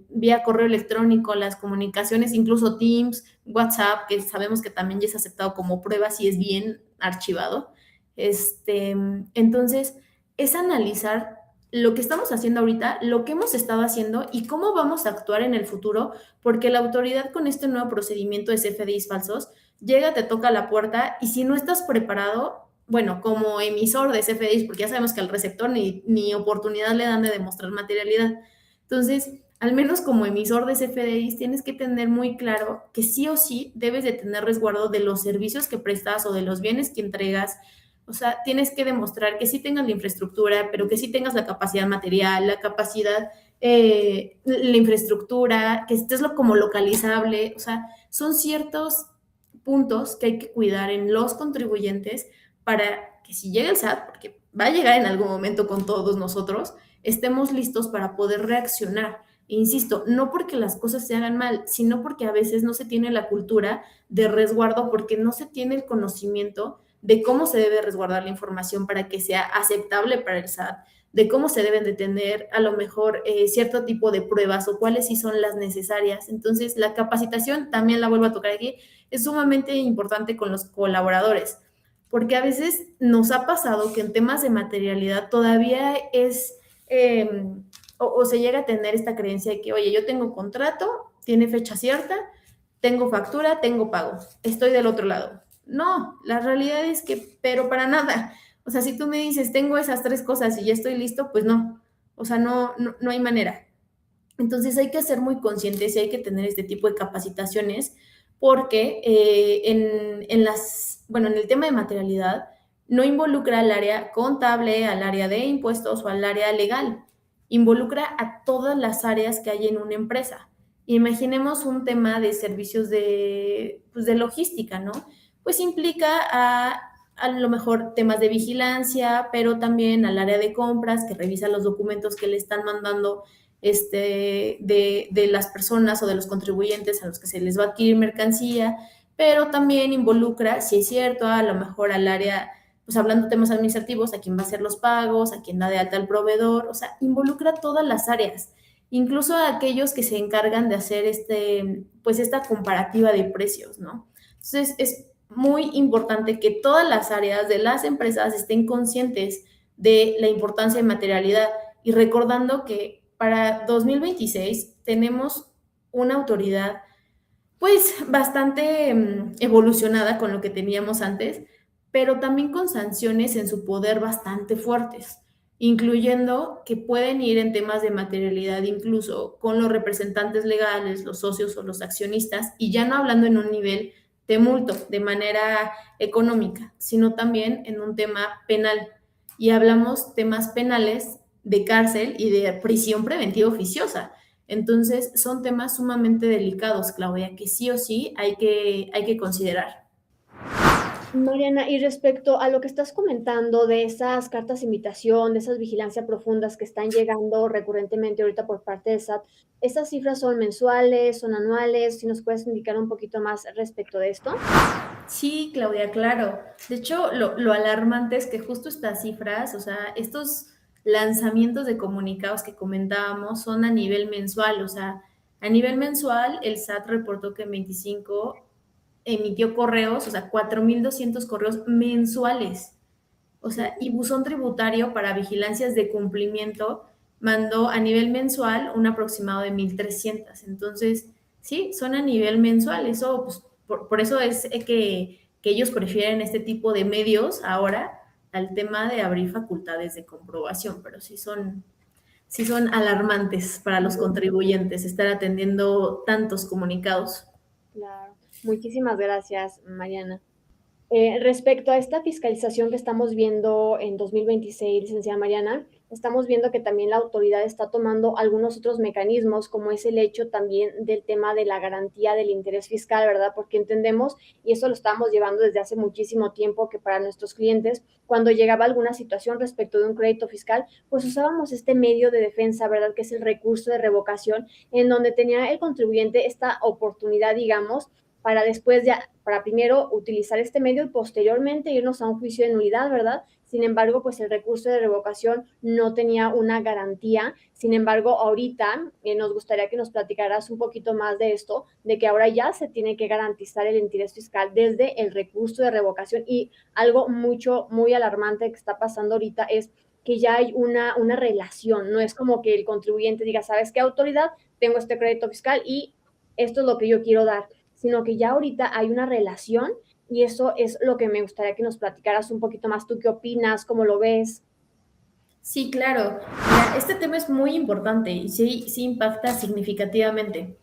vía correo electrónico, las comunicaciones, incluso Teams, WhatsApp, que sabemos que también ya es aceptado como prueba si es bien archivado. Entonces, es analizar lo que estamos haciendo ahorita, lo que hemos estado haciendo y cómo vamos a actuar en el futuro, porque la autoridad con este nuevo procedimiento de CFDIs falsos llega, te toca la puerta y si no estás preparado, bueno, como emisor de CFDIs, porque ya sabemos que al receptor ni oportunidad le dan de demostrar materialidad. Entonces, al menos como emisor de CFDIs, tienes que tener muy claro que sí o sí debes de tener resguardo de los servicios que prestas o de los bienes que entregas. O sea, tienes que demostrar que sí tengas la infraestructura, pero que sí tengas la capacidad material, la capacidad, la infraestructura, que estés como localizable. O sea, son ciertos puntos que hay que cuidar en los contribuyentes para que si llega el SAT, porque va a llegar en algún momento con todos nosotros, estemos listos para poder reaccionar. E insisto, no porque las cosas se hagan mal, sino porque a veces no se tiene la cultura de resguardo, porque no se tiene el conocimiento de cómo se debe resguardar la información para que sea aceptable para el SAT, de cómo se deben de tener a lo mejor cierto tipo de pruebas o cuáles sí son las necesarias. Entonces, la capacitación, también la vuelvo a tocar aquí, es sumamente importante con los colaboradores, porque a veces nos ha pasado que en temas de materialidad todavía es, o se llega a tener esta creencia de que, oye, yo tengo contrato, tiene fecha cierta, tengo factura, tengo pago, estoy del otro lado. No, la realidad es que, pero para nada. O sea, si tú me dices, tengo esas tres cosas y ya estoy listo, pues no. O sea, no hay manera. Entonces hay que ser muy conscientes y hay que tener este tipo de capacitaciones porque bueno, en el tema de materialidad no involucra al área contable, al área de impuestos o al área legal. Involucra a todas las áreas que hay en una empresa. Imaginemos un tema de servicios pues de logística, ¿no? Pues implica a lo mejor temas de vigilancia, pero también al área de compras que revisa los documentos que le están mandando de las personas o de los contribuyentes a los que se les va a adquirir mercancía, pero también involucra, si es cierto, a lo mejor al área, pues hablando de temas administrativos, a quién va a hacer los pagos, a quién da de alta el proveedor, o sea, involucra todas las áreas, incluso a aquellos que se encargan de hacer pues esta comparativa de precios, ¿no? Entonces, es muy importante que todas las áreas de las empresas estén conscientes de la importancia de materialidad y recordando que para 2026 tenemos una autoridad pues bastante evolucionada con lo que teníamos antes, pero también con sanciones en su poder bastante fuertes, incluyendo que pueden ir en temas de materialidad incluso con los representantes legales, los socios o los accionistas, y ya no hablando en un nivel de multo de manera económica, sino también en un tema penal. Y hablamos temas penales de cárcel y de prisión preventiva oficiosa. Entonces, son temas sumamente delicados, Claudia, que sí o sí hay que considerar. Mariana, y respecto a lo que estás comentando de esas cartas de invitación, de esas vigilancia profundas que están llegando recurrentemente ahorita por parte de SAT, ¿esas cifras son mensuales, son anuales? Si nos puedes indicar un poquito más respecto de esto. Sí, Claudia, claro. De hecho, lo alarmante es que justo estas cifras, o sea, estos lanzamientos de comunicados que comentábamos son a nivel mensual, o sea, a nivel mensual el SAT reportó que en 25 emitió correos, o sea, 4,200 correos mensuales. O sea, y buzón tributario para vigilancias de cumplimiento mandó a nivel mensual un aproximado de 1,300. Entonces, sí, son a nivel mensual. Eso, pues, por eso es que ellos prefieren este tipo de medios ahora al tema de abrir facultades de comprobación, pero sí son alarmantes para los contribuyentes estar atendiendo tantos comunicados. Claro. Muchísimas gracias, Mariana. Respecto a esta fiscalización que estamos viendo en 2026, licenciada Mariana, estamos viendo que también la autoridad está tomando algunos otros mecanismos, como es el hecho también del tema de la garantía del interés fiscal, ¿verdad? Porque entendemos, y eso lo estamos llevando desde hace muchísimo tiempo, que para nuestros clientes, cuando llegaba alguna situación respecto de un crédito fiscal, pues usábamos este medio de defensa, ¿verdad? Que es el recurso de revocación, en donde tenía el contribuyente esta oportunidad, digamos, para después ya, para primero utilizar este medio y posteriormente irnos a un juicio de nulidad, ¿verdad? Sin embargo, pues el recurso de revocación no tenía una garantía. Sin embargo, ahorita nos gustaría que nos platicaras un poquito más de esto, de que ahora ya se tiene que garantizar el interés fiscal desde el recurso de revocación. Y algo muy alarmante que está pasando ahorita es que ya hay una relación, no es como que el contribuyente diga, ¿sabes qué, autoridad? Tengo este crédito fiscal y esto es lo que yo quiero dar, sino que ya ahorita hay una relación y eso es lo que me gustaría que nos platicaras un poquito más. ¿Tú qué opinas? ¿Cómo lo ves? Sí, claro. Mira, este tema es muy importante y sí impacta significativamente.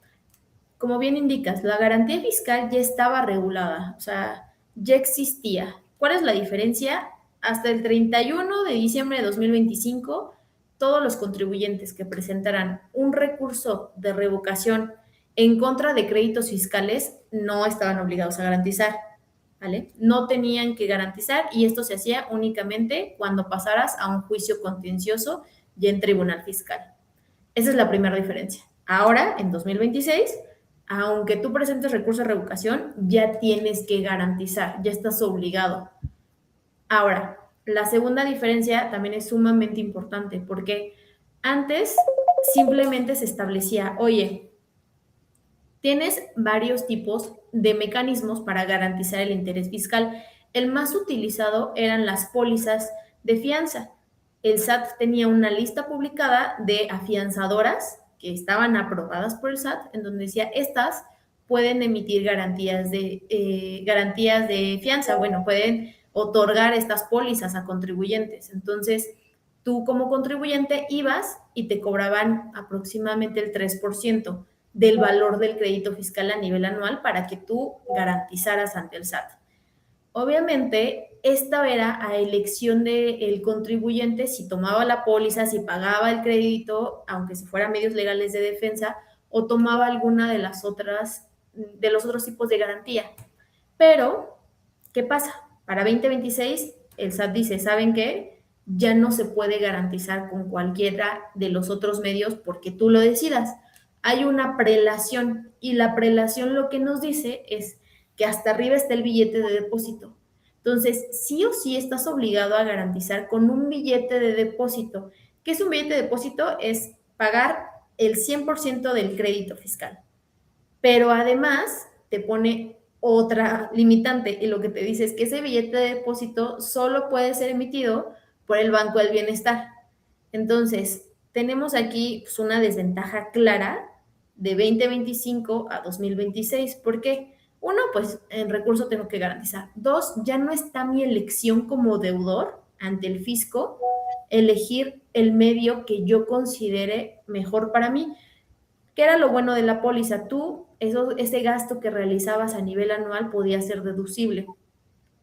Como bien indicas, la garantía fiscal ya estaba regulada, o sea, ya existía. ¿Cuál es la diferencia? Hasta el 31 de diciembre de 2025, todos los contribuyentes que presentaran un recurso de revocación en contra de créditos fiscales no estaban obligados a garantizar, ¿vale? No tenían que garantizar y esto se hacía únicamente cuando pasaras a un juicio contencioso y en tribunal fiscal. Esa es la primera diferencia. Ahora, en 2026, aunque tú presentes recurso de revocación, ya tienes que garantizar, ya estás obligado. Ahora, la segunda diferencia también es sumamente importante porque antes simplemente se establecía, oye, tienes varios tipos de mecanismos para garantizar el interés fiscal. El más utilizado eran las pólizas de fianza. El SAT tenía una lista publicada de afianzadoras que estaban aprobadas por el SAT, en donde decía, estas pueden emitir garantías de fianza, bueno, pueden otorgar estas pólizas a contribuyentes. Entonces, tú como contribuyente ibas y te cobraban aproximadamente el 3% del valor del crédito fiscal a nivel anual para que tú garantizaras ante el SAT. Obviamente, esta era a elección del contribuyente si tomaba la póliza, si pagaba el crédito, aunque se fueran medios legales de defensa, o tomaba alguna de los otros tipos de garantía. Pero, ¿qué pasa? Para 2026, el SAT dice, ¿saben qué? Ya no se puede garantizar con cualquiera de los otros medios porque tú lo decidas. Hay una prelación y la prelación lo que nos dice es que hasta arriba está el billete de depósito. Entonces, sí o sí estás obligado a garantizar con un billete de depósito. ¿Qué es un billete de depósito? Es pagar el 100% del crédito fiscal. Pero además te pone otra limitante y lo que te dice es que ese billete de depósito solo puede ser emitido por el Banco del Bienestar. Entonces, tenemos aquí pues, una desventaja clara de 2025 a 2026. ¿Por qué? Uno, pues en recurso tengo que garantizar. Dos, ya no está mi elección como deudor ante el fisco elegir el medio que yo considere mejor para mí. ¿Qué era lo bueno de la póliza? Ese gasto que realizabas a nivel anual podía ser deducible,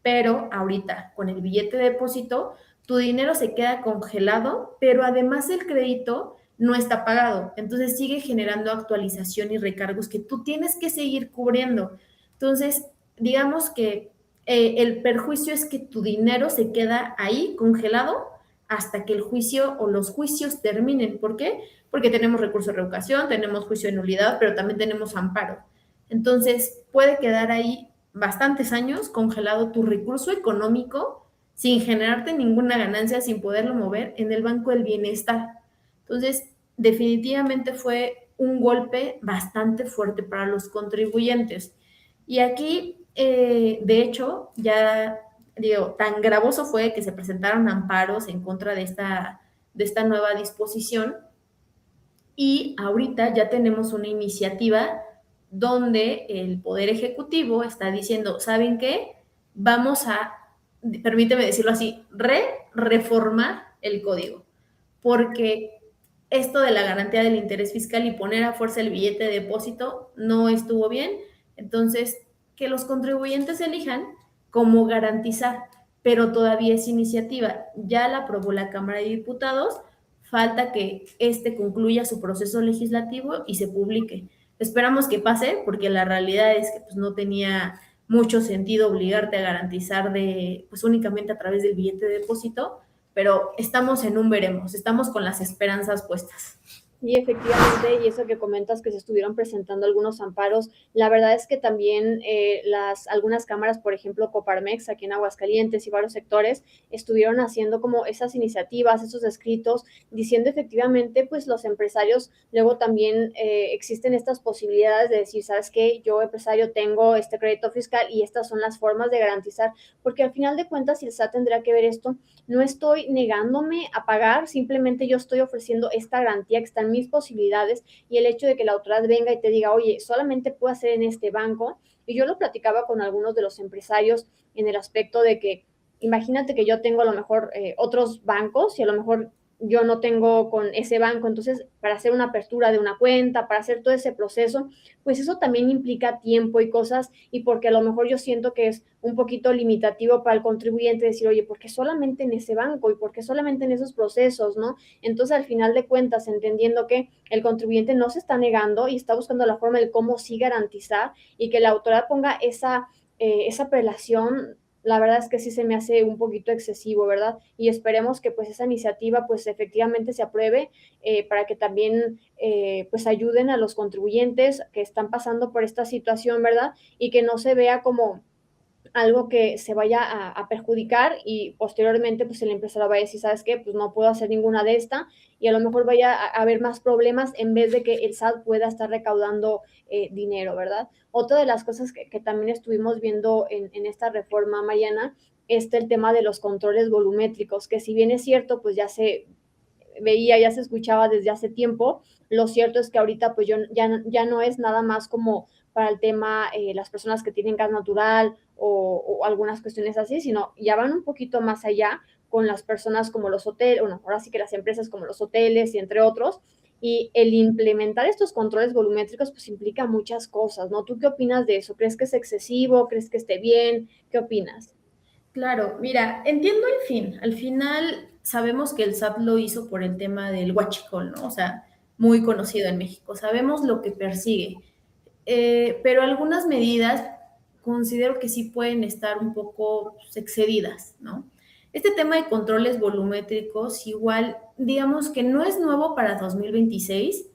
pero ahorita con el billete de depósito, tu dinero se queda congelado, pero además el crédito no está pagado. Entonces sigue generando actualización y recargos que tú tienes que seguir cubriendo. Entonces, digamos que el perjuicio es que tu dinero se queda ahí congelado hasta que el juicio o los juicios terminen. ¿Por qué? Porque tenemos recurso de revocación, tenemos juicio de nulidad, pero también tenemos amparo. Entonces, puede quedar ahí bastantes años congelado tu recurso económico sin generarte ninguna ganancia, sin poderlo mover en el Banco del Bienestar. Entonces, definitivamente fue un golpe bastante fuerte para los contribuyentes. Y aquí, de hecho, ya digo, tan gravoso fue que se presentaron amparos en contra de esta nueva disposición y ahorita ya tenemos una iniciativa donde el Poder Ejecutivo está diciendo, ¿saben qué? Vamos a, permíteme decirlo así, reformar el código, porque esto de la garantía del interés fiscal y poner a fuerza el billete de depósito no estuvo bien, entonces que los contribuyentes elijan cómo garantizar, pero todavía es iniciativa, ya la aprobó la Cámara de Diputados, falta que este concluya su proceso legislativo y se publique. Esperamos que pase, porque la realidad es que pues, no tenía mucho sentido obligarte a garantizar pues únicamente a través del billete de depósito, pero estamos en un veremos, estamos con las esperanzas puestas. Sí, efectivamente, y eso que comentas que se estuvieron presentando algunos amparos, la verdad es que también algunas cámaras, por ejemplo, Coparmex, aquí en Aguascalientes y varios sectores, estuvieron haciendo como esas iniciativas, esos escritos, diciendo efectivamente, pues los empresarios, luego también existen estas posibilidades de decir, ¿sabes qué? Yo, empresario, tengo este crédito fiscal y estas son las formas de garantizar, porque al final de cuentas, si el SAT tendrá que ver esto, no estoy negándome a pagar, simplemente yo estoy ofreciendo esta garantía que está en mis posibilidades y el hecho de que la autoridad venga y te diga, oye, solamente puedo hacer en este banco. Y yo lo platicaba con algunos de los empresarios en el aspecto de que imagínate que yo tengo a lo mejor otros bancos y a lo mejor yo no tengo con ese banco, entonces para hacer una apertura de una cuenta, para hacer todo ese proceso, pues eso también implica tiempo y cosas y porque a lo mejor yo siento que es un poquito limitativo para el contribuyente decir, oye, ¿por qué solamente en ese banco y por qué solamente en esos procesos, no? Entonces, al final de cuentas, entendiendo que el contribuyente no se está negando y está buscando la forma de cómo sí garantizar y que la autoridad ponga esa prelación, la verdad es que sí se me hace un poquito excesivo, ¿verdad? Y esperemos que pues esa iniciativa pues efectivamente se apruebe para que también pues ayuden a los contribuyentes que están pasando por esta situación, ¿verdad? Y que no se vea como algo que se vaya a perjudicar y posteriormente pues el empresario va a decir, ¿sabes qué? Pues no puedo hacer ninguna de esta y a lo mejor vaya a haber más problemas en vez de que el SAT pueda estar recaudando dinero, ¿verdad? Otra de las cosas que también estuvimos viendo en esta reforma, Mariana, es el tema de los controles volumétricos, que si bien es cierto, pues ya se veía, ya se escuchaba desde hace tiempo. Lo cierto es que ahorita pues ya no es nada más como para el tema las personas que tienen gas natural o algunas cuestiones así, sino ya van un poquito más allá con las personas como los hoteles, bueno, ahora sí que las empresas como los hoteles y entre otros. Y el implementar estos controles volumétricos pues implica muchas cosas, ¿no? ¿Tú qué opinas de eso? ¿Crees que es excesivo? ¿Crees que esté bien? ¿Qué opinas? Claro, mira, entiendo el fin. Al final sabemos que el SAT lo hizo por el tema del huachicol, ¿no? O sea, muy conocido en México. Sabemos lo que persigue. Pero algunas medidas considero que sí pueden estar un poco pues, excedidas, ¿no? Este tema de controles volumétricos, igual, digamos que no es nuevo para 2026,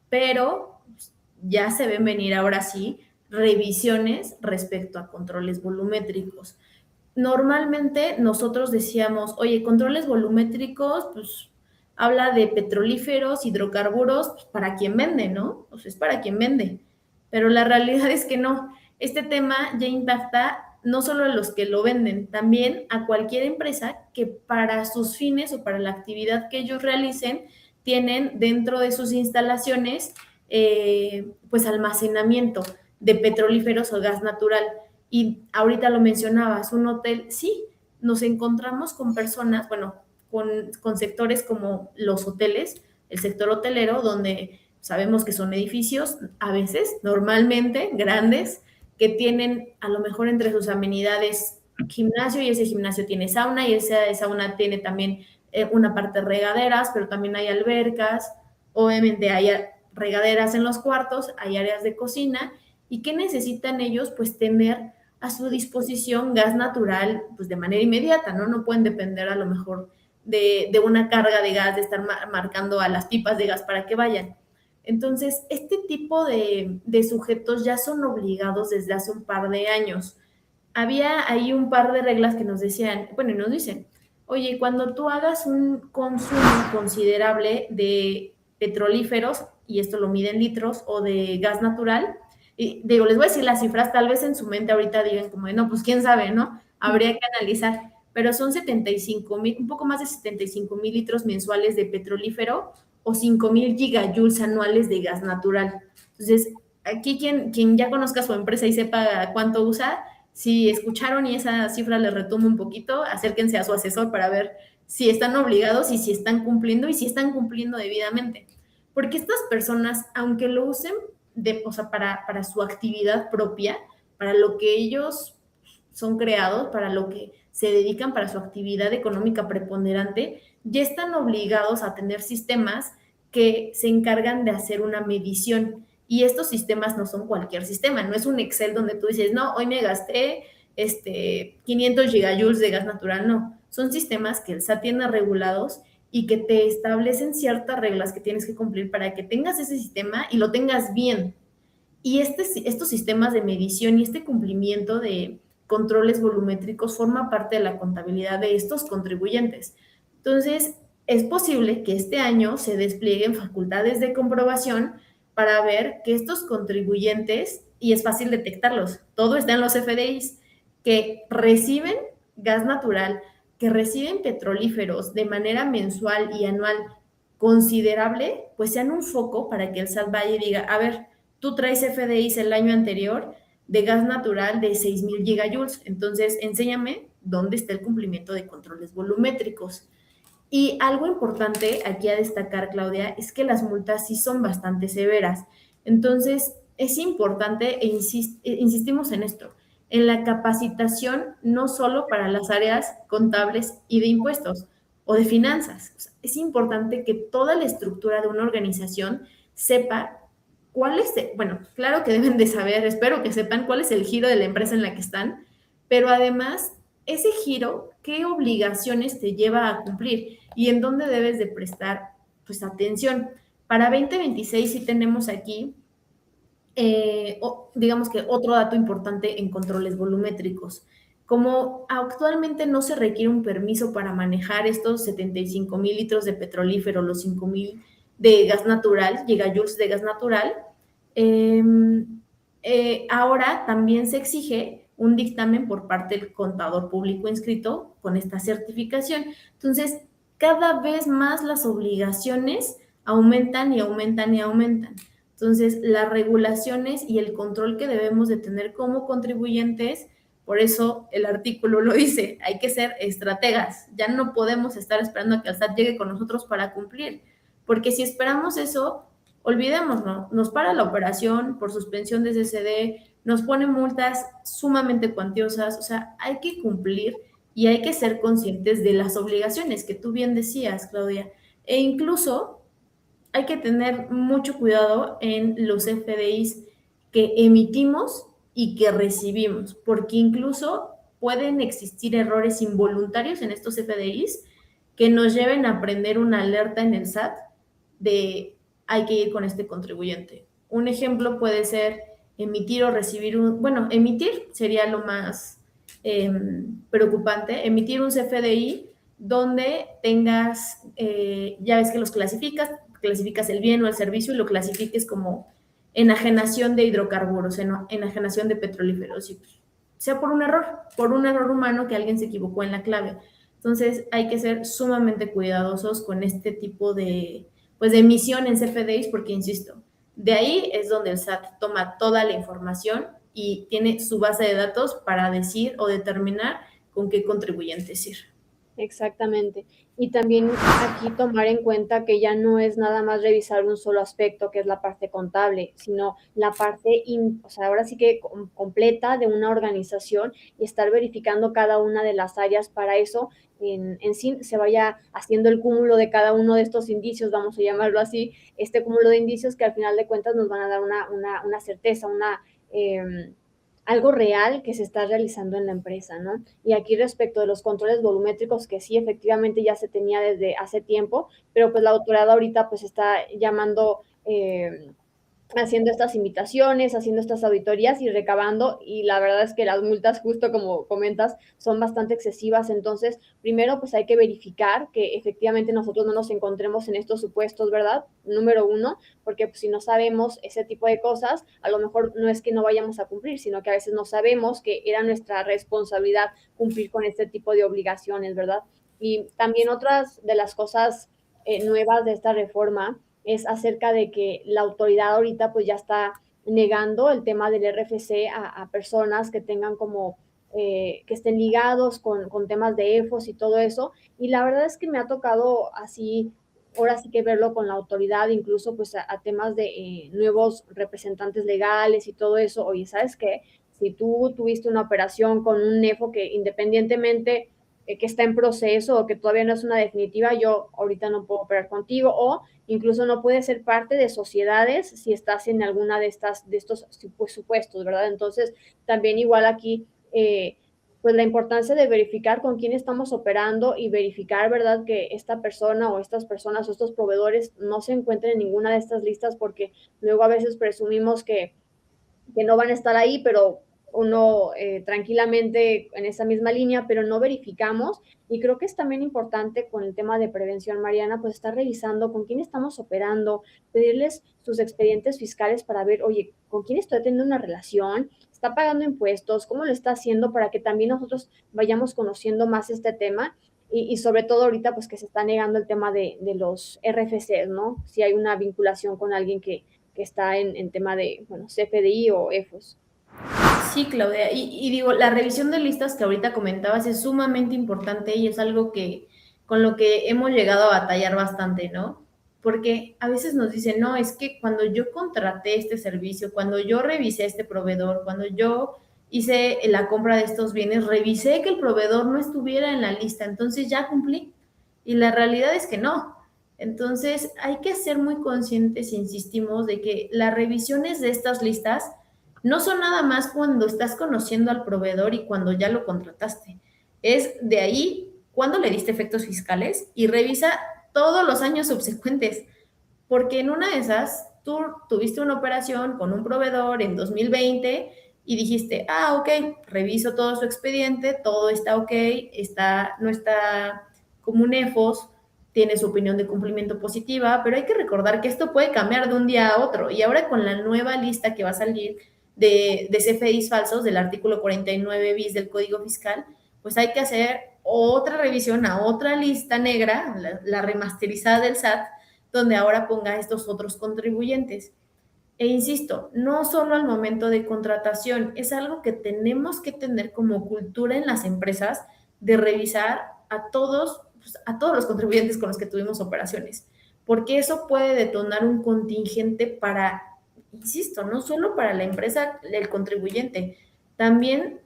pero pues, ya se ven venir ahora sí revisiones respecto a controles volumétricos. Normalmente nosotros decíamos, oye, controles volumétricos, pues habla de petrolíferos, hidrocarburos, pues, para quien vende, ¿no? Pues es para quien vende. Pero la realidad es que no. Este tema ya impacta no solo a los que lo venden, también a cualquier empresa que para sus fines o para la actividad que ellos realicen, tienen dentro de sus instalaciones, pues almacenamiento de petrolíferos o gas natural. Y ahorita lo mencionabas, un hotel, sí, nos encontramos con personas, bueno, con sectores como los hoteles, el sector hotelero, donde sabemos que son edificios, a veces, normalmente, grandes, que tienen a lo mejor entre sus amenidades gimnasio y ese gimnasio tiene sauna y esa sauna tiene también una parte de regaderas, pero también hay albercas, obviamente hay regaderas en los cuartos, hay áreas de cocina y qué necesitan ellos pues tener a su disposición gas natural pues de manera inmediata, ¿no? No pueden depender a lo mejor de una carga de gas, de estar marcando a las pipas de gas para que vayan. Entonces, este tipo de sujetos ya son obligados desde hace un par de años. Había ahí un par de reglas que nos decían, bueno, y nos dicen, oye, cuando tú hagas un consumo considerable de petrolíferos, y esto lo miden litros, o de gas natural, y digo, les voy a decir las cifras, tal vez en su mente ahorita digan como, no, pues quién sabe, ¿no? Habría que analizar, pero son 75,000, un poco más de 75,000 litros mensuales de petrolífero o 5,000 gigajoules anuales de gas natural. Entonces, aquí quien ya conozca su empresa y sepa cuánto usa, si escucharon y esa cifra les retumba un poquito, acérquense a su asesor para ver si están obligados y si están cumpliendo y si están cumpliendo debidamente. Porque estas personas, aunque lo usen o sea, para su actividad propia, para lo que ellos son creados, para lo que se dedican, para su actividad económica preponderante, ya están obligados a tener sistemas que se encargan de hacer una medición. Y estos sistemas no son cualquier sistema, no es un Excel donde tú dices, no, hoy me gasté 500 gigajoules de gas natural, no. Son sistemas que el SAT tiene regulados y que te establecen ciertas reglas que tienes que cumplir para que tengas ese sistema y lo tengas bien. Y estos sistemas de medición y este cumplimiento de controles volumétricos forma parte de la contabilidad de estos contribuyentes. Entonces, es posible que este año se desplieguen facultades de comprobación para ver que estos contribuyentes, y es fácil detectarlos, todo está en los FDIs, que reciben gas natural, que reciben petrolíferos de manera mensual y anual considerable, pues sean un foco para que el SAT vaya y diga, a ver, tú traes FDIs el año anterior de gas natural de 6,000 gigajoules, entonces enséñame dónde está el cumplimiento de controles volumétricos. Y algo importante aquí a destacar, Claudia, es que las multas sí son bastante severas. Entonces, es importante, insistimos en esto, en la capacitación no solo para las áreas contables y de impuestos o de finanzas. O sea, es importante que toda la estructura de una organización sepa cuál es, bueno, claro que deben de saber, espero que sepan cuál es el giro de la empresa en la que están, pero además ese giro, ¿qué obligaciones te lleva a cumplir y en dónde debes de prestar pues atención? Para 2026 sí tenemos aquí, digamos que otro dato importante en controles volumétricos. Como actualmente no se requiere un permiso para manejar estos 75,000 litros de petrolífero, los 5,000 de gas natural, gigajoules de gas natural, eh, ahora también se exige un dictamen por parte del contador público inscrito con esta certificación. Entonces, cada vez más las obligaciones aumentan y aumentan y aumentan. Entonces, las regulaciones y el control que debemos de tener como contribuyentes, por eso el artículo lo dice, hay que ser estrategas. Ya no podemos estar esperando a que el SAT llegue con nosotros para cumplir, porque si esperamos eso, olvidémonos, nos para la operación por suspensión de CCD, nos pone multas sumamente cuantiosas, o sea, hay que cumplir y hay que ser conscientes de las obligaciones que tú bien decías, Claudia, e incluso hay que tener mucho cuidado en los FDIs que emitimos y que recibimos, porque incluso pueden existir errores involuntarios en estos FDIs que nos lleven a prender una alerta en el SAT de hay que ir con este contribuyente. Un ejemplo puede ser emitir o recibir bueno, emitir sería lo más preocupante, emitir un CFDI donde tengas, ya ves que los clasificas el bien o el servicio y lo clasifiques como enajenación de hidrocarburos, enajenación de petrolíferos, y sea por un error humano que alguien se equivocó en la clave. Entonces hay que ser sumamente cuidadosos con este tipo de, pues, de emisión en CFDIs porque, insisto, de ahí es donde el SAT toma toda la información y tiene su base de datos para decir o determinar con qué contribuyentes ir. Exactamente. Y también aquí tomar en cuenta que ya no es nada más revisar un solo aspecto, que es la parte contable, sino la parte, o sea, ahora sí que completa de una organización y estar verificando cada una de las áreas para eso en sí se vaya haciendo el cúmulo de cada uno de estos indicios, vamos a llamarlo así, este cúmulo de indicios que al final de cuentas nos van a dar una certeza, algo real que se está realizando en la empresa, ¿no? Y aquí respecto de los controles volumétricos, que sí, efectivamente ya se tenía desde hace tiempo, pero pues la autoridad ahorita pues está llamando, haciendo estas invitaciones, haciendo estas auditorías y recabando, y la verdad es que las multas, justo como comentas, son bastante excesivas. Entonces, primero pues hay que verificar que efectivamente nosotros no nos encontremos en estos supuestos, ¿verdad? Número uno, porque pues, si no sabemos ese tipo de cosas, a lo mejor no es que no vayamos a cumplir, sino que a veces no sabemos que era nuestra responsabilidad cumplir con este tipo de obligaciones, ¿verdad? Y también otras de las cosas nuevas de esta reforma es acerca de que la autoridad ahorita pues ya está negando el tema del RFC a personas que tengan como, que estén ligados con temas de EFOS y todo eso. Y la verdad es que me ha tocado así, ahora sí que verlo con la autoridad, incluso pues a temas de nuevos representantes legales y todo eso. Oye, ¿sabes qué? Si tú tuviste una operación con un EFO que independientemente que está en proceso o que todavía no es una definitiva, yo ahorita no puedo operar contigo, o incluso no puedes ser parte de sociedades si estás en alguna de estos supuestos, ¿verdad? Entonces, también igual aquí pues la importancia de verificar con quién estamos operando y verificar, ¿verdad?, que esta persona o estas personas o estos proveedores no se encuentren en ninguna de estas listas, porque luego a veces presumimos que no van a estar ahí, pero uno tranquilamente en esa misma línea, pero no verificamos. Y creo que es también importante con el tema de prevención, Mariana, pues estar revisando con quién estamos operando, pedirles sus expedientes fiscales para ver, oye, con quién estoy teniendo una relación, está pagando impuestos, cómo lo está haciendo, para que también nosotros vayamos conociendo más este tema. Y sobre todo ahorita, pues que se está negando el tema de los RFCs, ¿no? Si hay una vinculación con alguien que está en tema de, bueno, CFDI o EFOS. Sí, Claudia. Y digo, la revisión de listas que ahorita comentabas es sumamente importante y es algo que con lo que hemos llegado a batallar bastante, ¿no? Porque a veces nos dicen, no, es que cuando yo contraté este servicio, cuando yo revisé este proveedor, cuando yo hice la compra de estos bienes, revisé que el proveedor no estuviera en la lista, entonces ya cumplí. Y la realidad es que no. Entonces hay que ser muy conscientes, insistimos, de que las revisiones de estas listas no son nada más cuando estás conociendo al proveedor y cuando ya lo contrataste. Es de ahí cuando le diste efectos fiscales y revisa todos los años subsecuentes, porque en una de esas tú tuviste una operación con un proveedor en 2020 y dijiste, ah, ok, reviso todo su expediente, todo está ok, no está como un EFOS, tiene su opinión de cumplimiento positiva, pero hay que recordar que esto puede cambiar de un día a otro. Y ahora con la nueva lista que va a salir de CFDIs falsos del artículo 49 bis del Código Fiscal, pues hay que hacer otra revisión a otra lista negra, la remasterizada del SAT, donde ahora ponga estos otros contribuyentes. E insisto, no solo al momento de contratación, es algo que tenemos que tener como cultura en las empresas de revisar a todos, pues, a todos los contribuyentes con los que tuvimos operaciones, porque eso puede detonar un contingente para, insisto, no solo para la empresa, el contribuyente, también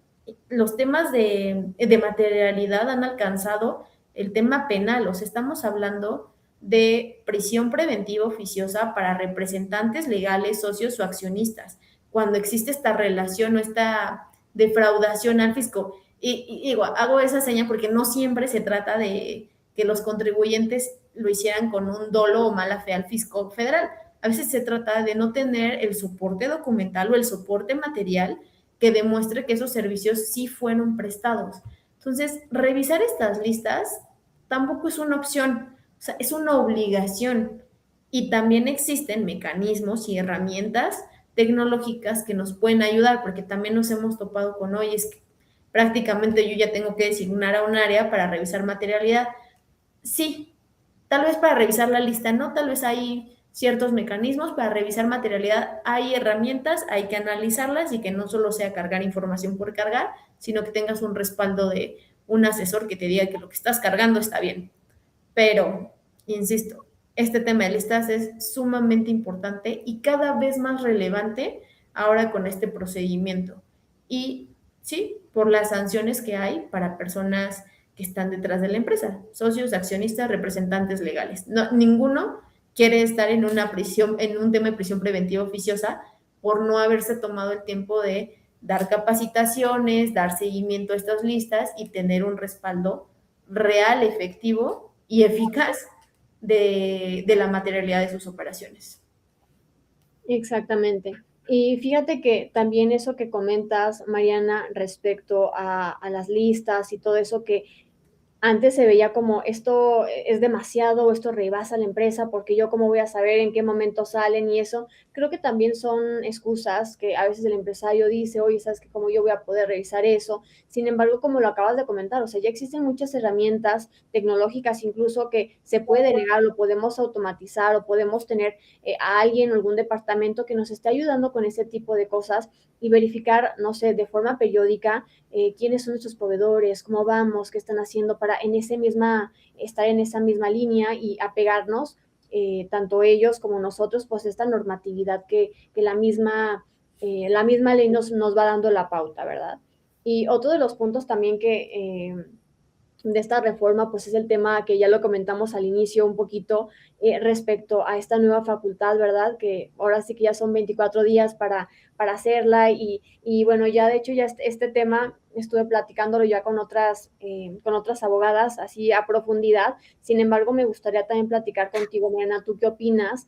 los temas de materialidad han alcanzado el tema penal, o sea, estamos hablando de prisión preventiva oficiosa para representantes legales, socios o accionistas, cuando existe esta relación o esta defraudación al fisco. Y digo, hago esa seña porque no siempre se trata de que los contribuyentes lo hicieran con un dolo o mala fe al fisco federal. A veces se trata de no tener el soporte documental o el soporte material que demuestre que esos servicios sí fueron prestados. Entonces, revisar estas listas tampoco es una opción, o sea, es una obligación. Y también existen mecanismos y herramientas tecnológicas que nos pueden ayudar, porque también nos hemos topado con, hoy es que prácticamente yo ya tengo que designar a un área para revisar materialidad. Sí, tal vez para revisar la lista, no, tal vez hay ciertos mecanismos para revisar materialidad, hay herramientas, hay que analizarlas y que no solo sea cargar información por cargar, sino que tengas un respaldo de un asesor que te diga que lo que estás cargando está bien. Pero, insisto, este tema de listas es sumamente importante y cada vez más relevante ahora con este procedimiento. Y sí, por las sanciones que hay para personas que están detrás de la empresa, socios, accionistas, representantes legales. No, ninguno quiere estar en una prisión, en un tema de prisión preventiva oficiosa por no haberse tomado el tiempo de dar capacitaciones, dar seguimiento a estas listas y tener un respaldo real, efectivo y eficaz de la materialidad de sus operaciones. Exactamente. Y fíjate que también eso que comentas, Mariana, respecto a las listas y todo eso, que antes se veía como esto es demasiado, esto rebasa la empresa, porque yo cómo voy a saber en qué momento salen y eso. Creo que también son excusas que a veces el empresario dice, oye, ¿sabes qué? ¿Cómo yo voy a poder revisar eso? Sin embargo, como lo acabas de comentar, o sea, ya existen muchas herramientas tecnológicas incluso que se puede delegar, lo podemos automatizar o podemos tener a alguien o algún departamento que nos esté ayudando con ese tipo de cosas y verificar, no sé, de forma periódica quiénes son nuestros proveedores, cómo vamos, qué están haciendo para estar en esa misma línea y apegarnos, tanto ellos como nosotros, pues esta normatividad que la misma ley nos va dando la pauta, ¿verdad? Y otro de los puntos también de esta reforma, pues es el tema que ya lo comentamos al inicio un poquito respecto a esta nueva facultad, ¿verdad? Que ahora sí que ya son 24 días para hacerla y bueno, ya de hecho ya este tema estuve platicándolo ya con otras abogadas así a profundidad. Sin embargo, me gustaría también platicar contigo, Mariana, ¿tú qué opinas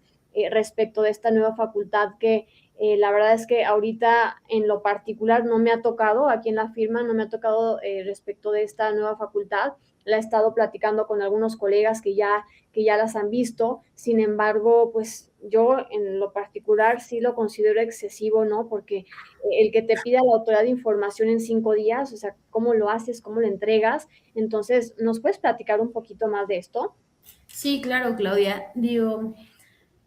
respecto de esta nueva facultad que la verdad es que ahorita en lo particular no me ha tocado, aquí en la firma no me ha tocado respecto de esta nueva facultad. La he estado platicando con algunos colegas que ya las han visto. Sin embargo, pues yo en lo particular sí lo considero excesivo, ¿no? Porque el que te pida la autoridad de información en 5 días, o sea, ¿cómo lo haces? ¿Cómo lo entregas? Entonces, ¿nos puedes platicar un poquito más de esto? Sí, claro, Claudia. Digo,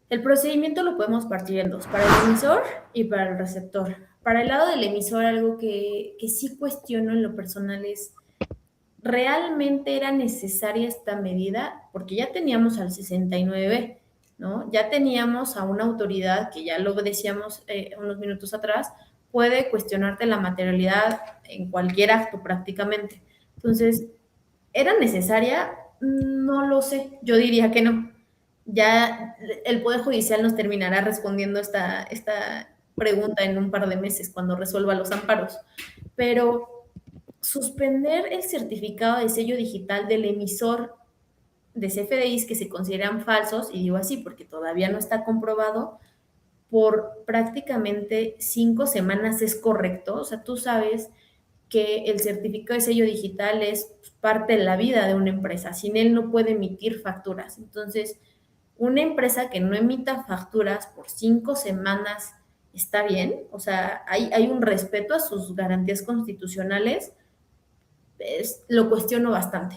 el procedimiento lo podemos partir en dos, para el emisor y para el receptor. Para el lado del emisor, algo que sí cuestiono en lo personal es, ¿realmente era necesaria esta medida? Porque ya teníamos al 69, ¿no? Ya teníamos a una autoridad que ya lo decíamos unos minutos atrás, puede cuestionarte la materialidad en cualquier acto prácticamente. Entonces, ¿era necesaria? No lo sé, yo diría que no. Ya el Poder Judicial nos terminará respondiendo esta pregunta en un par de meses cuando resuelva los amparos. Pero suspender el certificado de sello digital del emisor de CFDIs que se consideran falsos, y digo así porque todavía no está comprobado, por prácticamente 5 semanas es correcto. O sea, tú sabes que el certificado de sello digital es parte de la vida de una empresa. Sin él no puede emitir facturas. Entonces, una empresa que no emita facturas por 5 semanas está bien. O sea, hay un respeto a sus garantías constitucionales. Lo cuestiono bastante,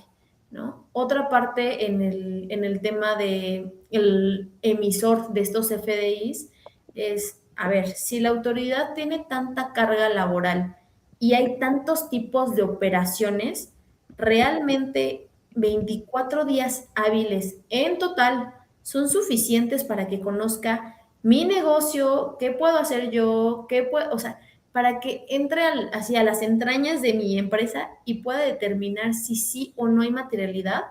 ¿no? Otra parte en el tema de el emisor de estos FDIs es, a ver, si la autoridad tiene tanta carga laboral y hay tantos tipos de operaciones, realmente 24 días hábiles en total son suficientes para que conozca mi negocio, qué puedo hacer yo, qué puedo, o sea, para que entre hacia las entrañas de mi empresa y pueda determinar si sí o no hay materialidad,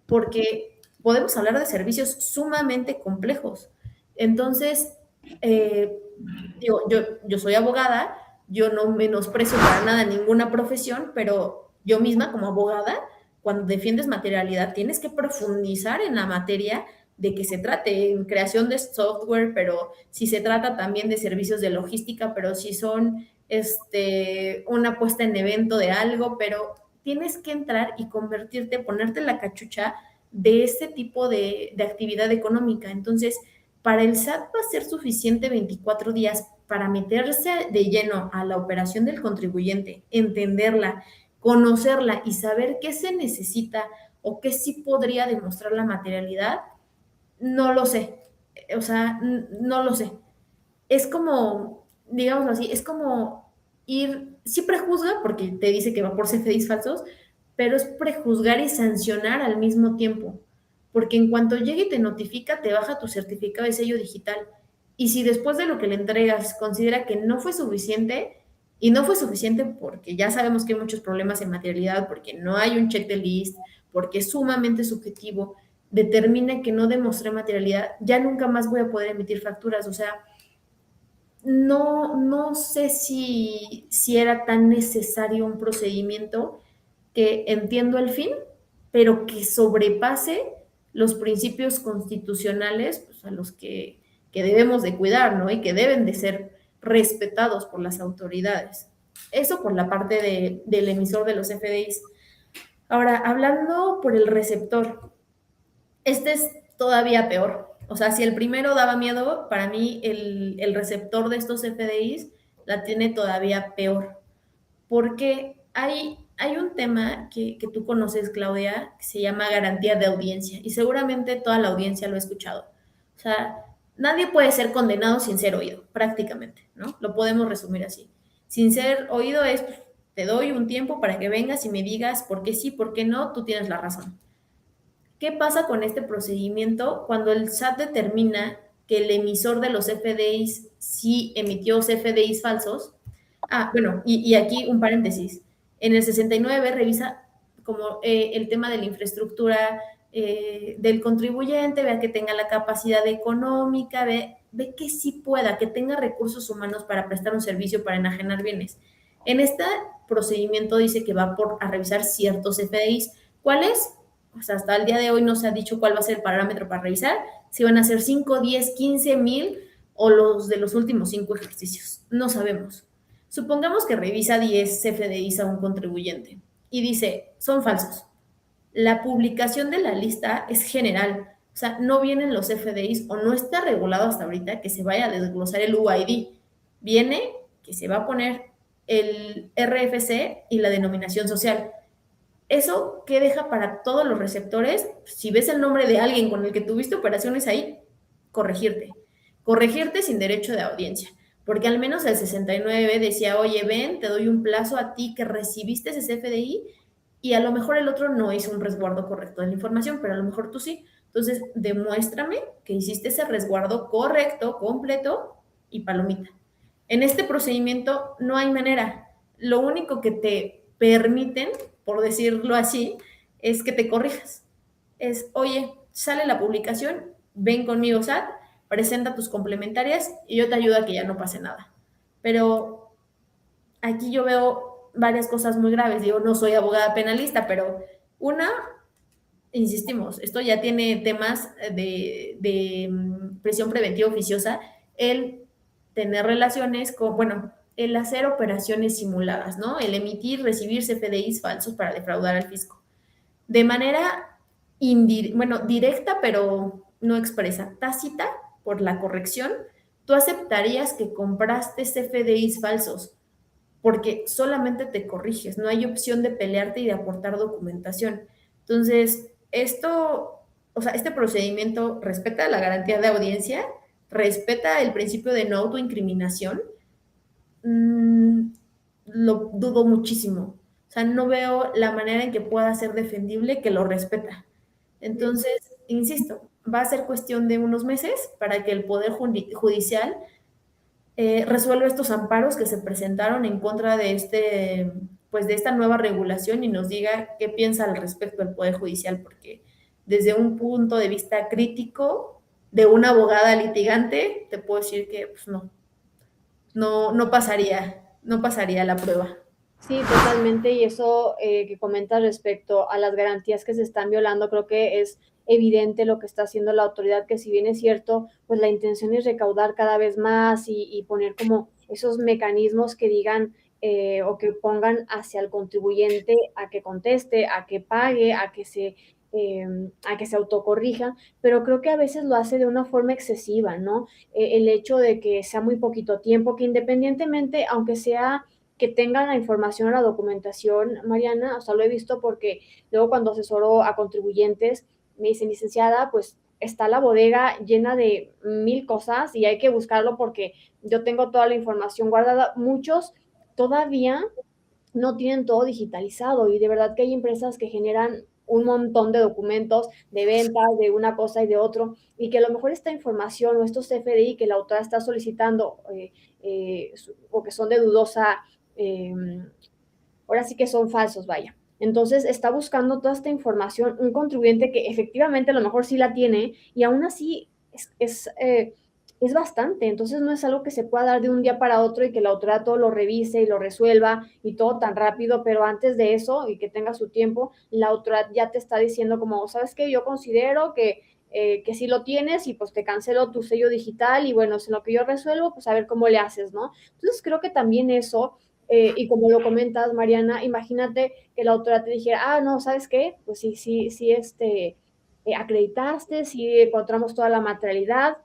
porque podemos hablar de servicios sumamente complejos. Entonces, eh, digo, yo soy abogada, yo no menosprecio para nada ninguna profesión, pero yo misma como abogada, cuando defiendes materialidad, tienes que profundizar en la materia de que se trate en creación de software, pero si se trata también de servicios de logística, pero si son una puesta en evento de algo, pero tienes que entrar y convertirte, ponerte la cachucha de este tipo de actividad económica. Entonces, para el SAT va a ser suficiente 24 días para meterse de lleno a la operación del contribuyente, entenderla, conocerla y saber qué se necesita o qué sí podría demostrar la materialidad. No lo sé. O sea, no lo sé. Es como, digámoslo así, es como ir, sí prejuzga, porque te dice que va por CFDIs falsos, pero es prejuzgar y sancionar al mismo tiempo. Porque en cuanto llegue y te notifica, te baja tu certificado de sello digital. Y si después de lo que le entregas considera que no fue suficiente, y no fue suficiente porque ya sabemos que hay muchos problemas en materialidad, porque no hay un check de list, porque es sumamente subjetivo, determina que no demostré materialidad, ya nunca más voy a poder emitir facturas. O sea, no sé si era tan necesario un procedimiento que entiendo el fin, pero que sobrepase los principios constitucionales, pues, a los que debemos de cuidar, ¿no? Y que deben de ser respetados por las autoridades. Eso por la parte del emisor de los FDIs. Ahora, hablando por el receptor, este es todavía peor. O sea, si el primero daba miedo, para mí el receptor de estos FDIs la tiene todavía peor. Porque hay un tema que tú conoces, Claudia, que se llama garantía de audiencia. Y seguramente toda la audiencia lo ha escuchado. O sea, nadie puede ser condenado sin ser oído, prácticamente, ¿no? Lo podemos resumir así. Sin ser oído es, pues, te doy un tiempo para que vengas y me digas por qué sí, por qué no, tú tienes la razón. ¿Qué pasa con este procedimiento cuando el SAT determina que el emisor de los CFDIs sí emitió CFDIs falsos? Ah, bueno, y aquí un paréntesis. En el 69 revisa como el tema de la infraestructura del contribuyente, vea que tenga la capacidad económica, ve que sí pueda, que tenga recursos humanos para prestar un servicio, para enajenar bienes. En este procedimiento dice que va a revisar ciertos FDIs. ¿Cuáles? Pues hasta el día de hoy no se ha dicho cuál va a ser el parámetro para revisar, si van a ser 5, 10, 15,000 o los de los últimos 5 ejercicios. No sabemos. Supongamos que revisa 10 FDIs a un contribuyente y dice, son falsos. La publicación de la lista es general, o sea, no vienen los FDIs o no está regulado hasta ahorita que se vaya a desglosar el UID. Viene que se va a poner el RFC y la denominación social. ¿Eso qué deja para todos los receptores? Si ves el nombre de alguien con el que tuviste operaciones ahí, corregirte. Corregirte sin derecho de audiencia. Porque al menos el 69 decía, oye, ven, te doy un plazo a ti que recibiste ese CFDI y a lo mejor el otro no hizo un resguardo correcto de la información, pero a lo mejor tú sí. Entonces, demuéstrame que hiciste ese resguardo correcto, completo y palomita. En este procedimiento no hay manera. Lo único que te permiten, por decirlo así, es que te corrijas. Es, oye, sale la publicación, ven conmigo, SAT, presenta tus complementarias y yo te ayudo a que ya no pase nada. Pero aquí yo veo varias cosas muy graves. Digo, no soy abogada penalista, pero una, insistimos, esto ya tiene temas de prisión preventiva oficiosa, el tener relaciones con, bueno, el hacer operaciones simuladas, ¿no? El emitir, recibir CFDIs falsos para defraudar al fisco. De manera, bueno, directa, pero no expresa, tácita, por la corrección, tú aceptarías que compraste CFDIs falsos porque solamente te corriges, no hay opción de pelearte y de aportar documentación. Entonces, esto, o sea, este procedimiento respeta la garantía de audiencia, respeta el principio de no autoincriminación. Lo dudo muchísimo. O sea, no veo la manera en que pueda ser defendible que lo respeta. Entonces, insisto, va a ser cuestión de unos meses para que el Poder Judicial resuelva estos amparos que se presentaron en contra de pues de esta nueva regulación y nos diga qué piensa al respecto el Poder Judicial, porque desde un punto de vista crítico de una abogada litigante, te puedo decir que pues no pasaría la prueba. Sí, totalmente. Y eso que comentas respecto a las garantías que se están violando, creo que es evidente lo que está haciendo la autoridad, que si bien es cierto, pues la intención es recaudar cada vez más y poner como esos mecanismos que digan o que pongan hacia el contribuyente a que conteste, a que pague, a que se autocorrija, pero creo que a veces lo hace de una forma excesiva, ¿no? El hecho de que sea muy poquito tiempo, que independientemente, aunque sea que tengan la información o la documentación, Mariana, o sea, lo he visto porque luego cuando asesoro a contribuyentes, me dicen, licenciada, pues está la bodega llena de 1000 cosas y hay que buscarlo porque yo tengo toda la información guardada. Muchos todavía no tienen todo digitalizado y de verdad que hay empresas que generan un montón de documentos de ventas de una cosa y de otro y que a lo mejor esta información o estos CFDI que la autora está solicitando o que son de dudosa, eh, ahora sí que son falsos, vaya. Entonces está buscando toda esta información un contribuyente que efectivamente a lo mejor sí la tiene y aún así es bastante. Entonces no es algo que se pueda dar de un día para otro y que la autoridad todo lo revise y lo resuelva y todo tan rápido, pero antes de eso y que tenga su tiempo, la autoridad ya te está diciendo como, ¿sabes qué? Yo considero que sí lo tienes y pues te cancelo tu sello digital y bueno, en lo que yo resuelvo, pues a ver cómo le haces, ¿no? Entonces creo que también eso y como lo comentas, Mariana, imagínate que la autora te dijera, ah, no, ¿sabes qué? Pues sí, sí, sí, acreditaste, sí encontramos toda la materialidad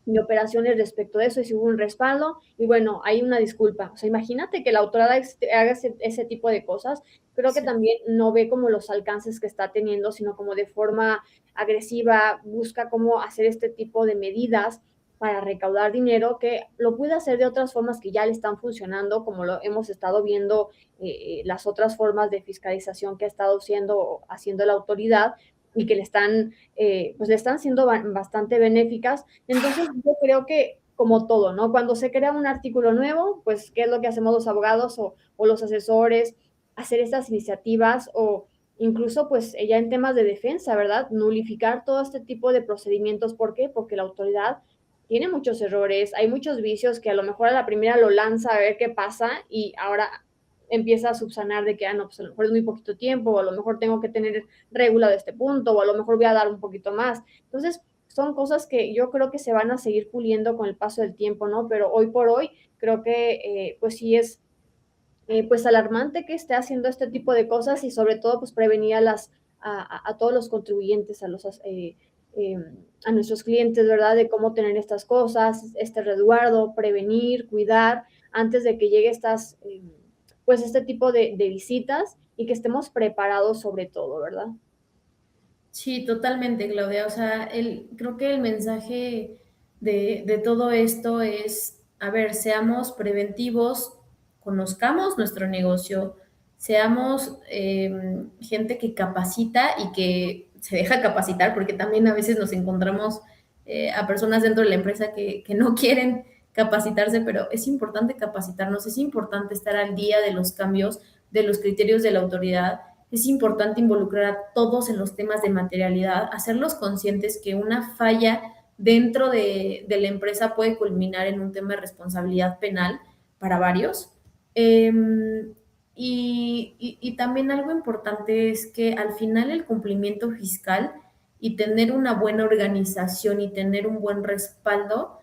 de operaciones respecto de eso y si hubo un respaldo y bueno, hay una disculpa. O sea, imagínate que la autora haga ese tipo de cosas. Creo que Sí. también no ve como los alcances que está teniendo, sino como de forma agresiva, busca cómo hacer este tipo de medidas para recaudar dinero, que lo puede hacer de otras formas que ya le están funcionando, como lo hemos estado viendo, las otras formas de fiscalización que ha estado haciendo la autoridad y que pues le están siendo bastante benéficas. Entonces, yo creo que como todo, ¿no? Cuando se crea un artículo nuevo, pues, ¿qué es lo que hacemos los abogados o los asesores? Hacer estas iniciativas o incluso pues ya en temas de defensa, ¿verdad? Nulificar todo este tipo de procedimientos. ¿Por qué? Porque la autoridad tiene muchos errores, hay muchos vicios que a lo mejor a la primera lo lanza a ver qué pasa y ahora empieza a subsanar de que, no, pues a lo mejor es muy poquito tiempo, o a lo mejor tengo que tener regula de este punto, o a lo mejor voy a dar un poquito más. Entonces, son cosas que yo creo que se van a seguir puliendo con el paso del tiempo, ¿no? Pero hoy por hoy creo que pues sí es pues alarmante que esté haciendo este tipo de cosas y sobre todo pues prevenir a todos los contribuyentes, eh, a nuestros clientes, ¿verdad? De cómo tener estas cosas, este resguardo, prevenir, cuidar, antes de que llegue pues este tipo de visitas y que estemos preparados sobre todo, ¿verdad? Sí, totalmente, Claudia. O sea, creo que el mensaje de todo esto es, a ver, seamos preventivos, conozcamos nuestro negocio, seamos gente que capacita y que se deja capacitar, porque también a veces nos encontramos a personas dentro de la empresa que no quieren capacitarse, pero es importante capacitarnos, es importante estar al día de los cambios, de los criterios de la autoridad. Es importante involucrar a todos en los temas de materialidad, hacerlos conscientes que una falla dentro de la empresa puede culminar en un tema de responsabilidad penal para varios. Eh, y también algo importante es que al final el cumplimiento fiscal y tener una buena organización y tener un buen respaldo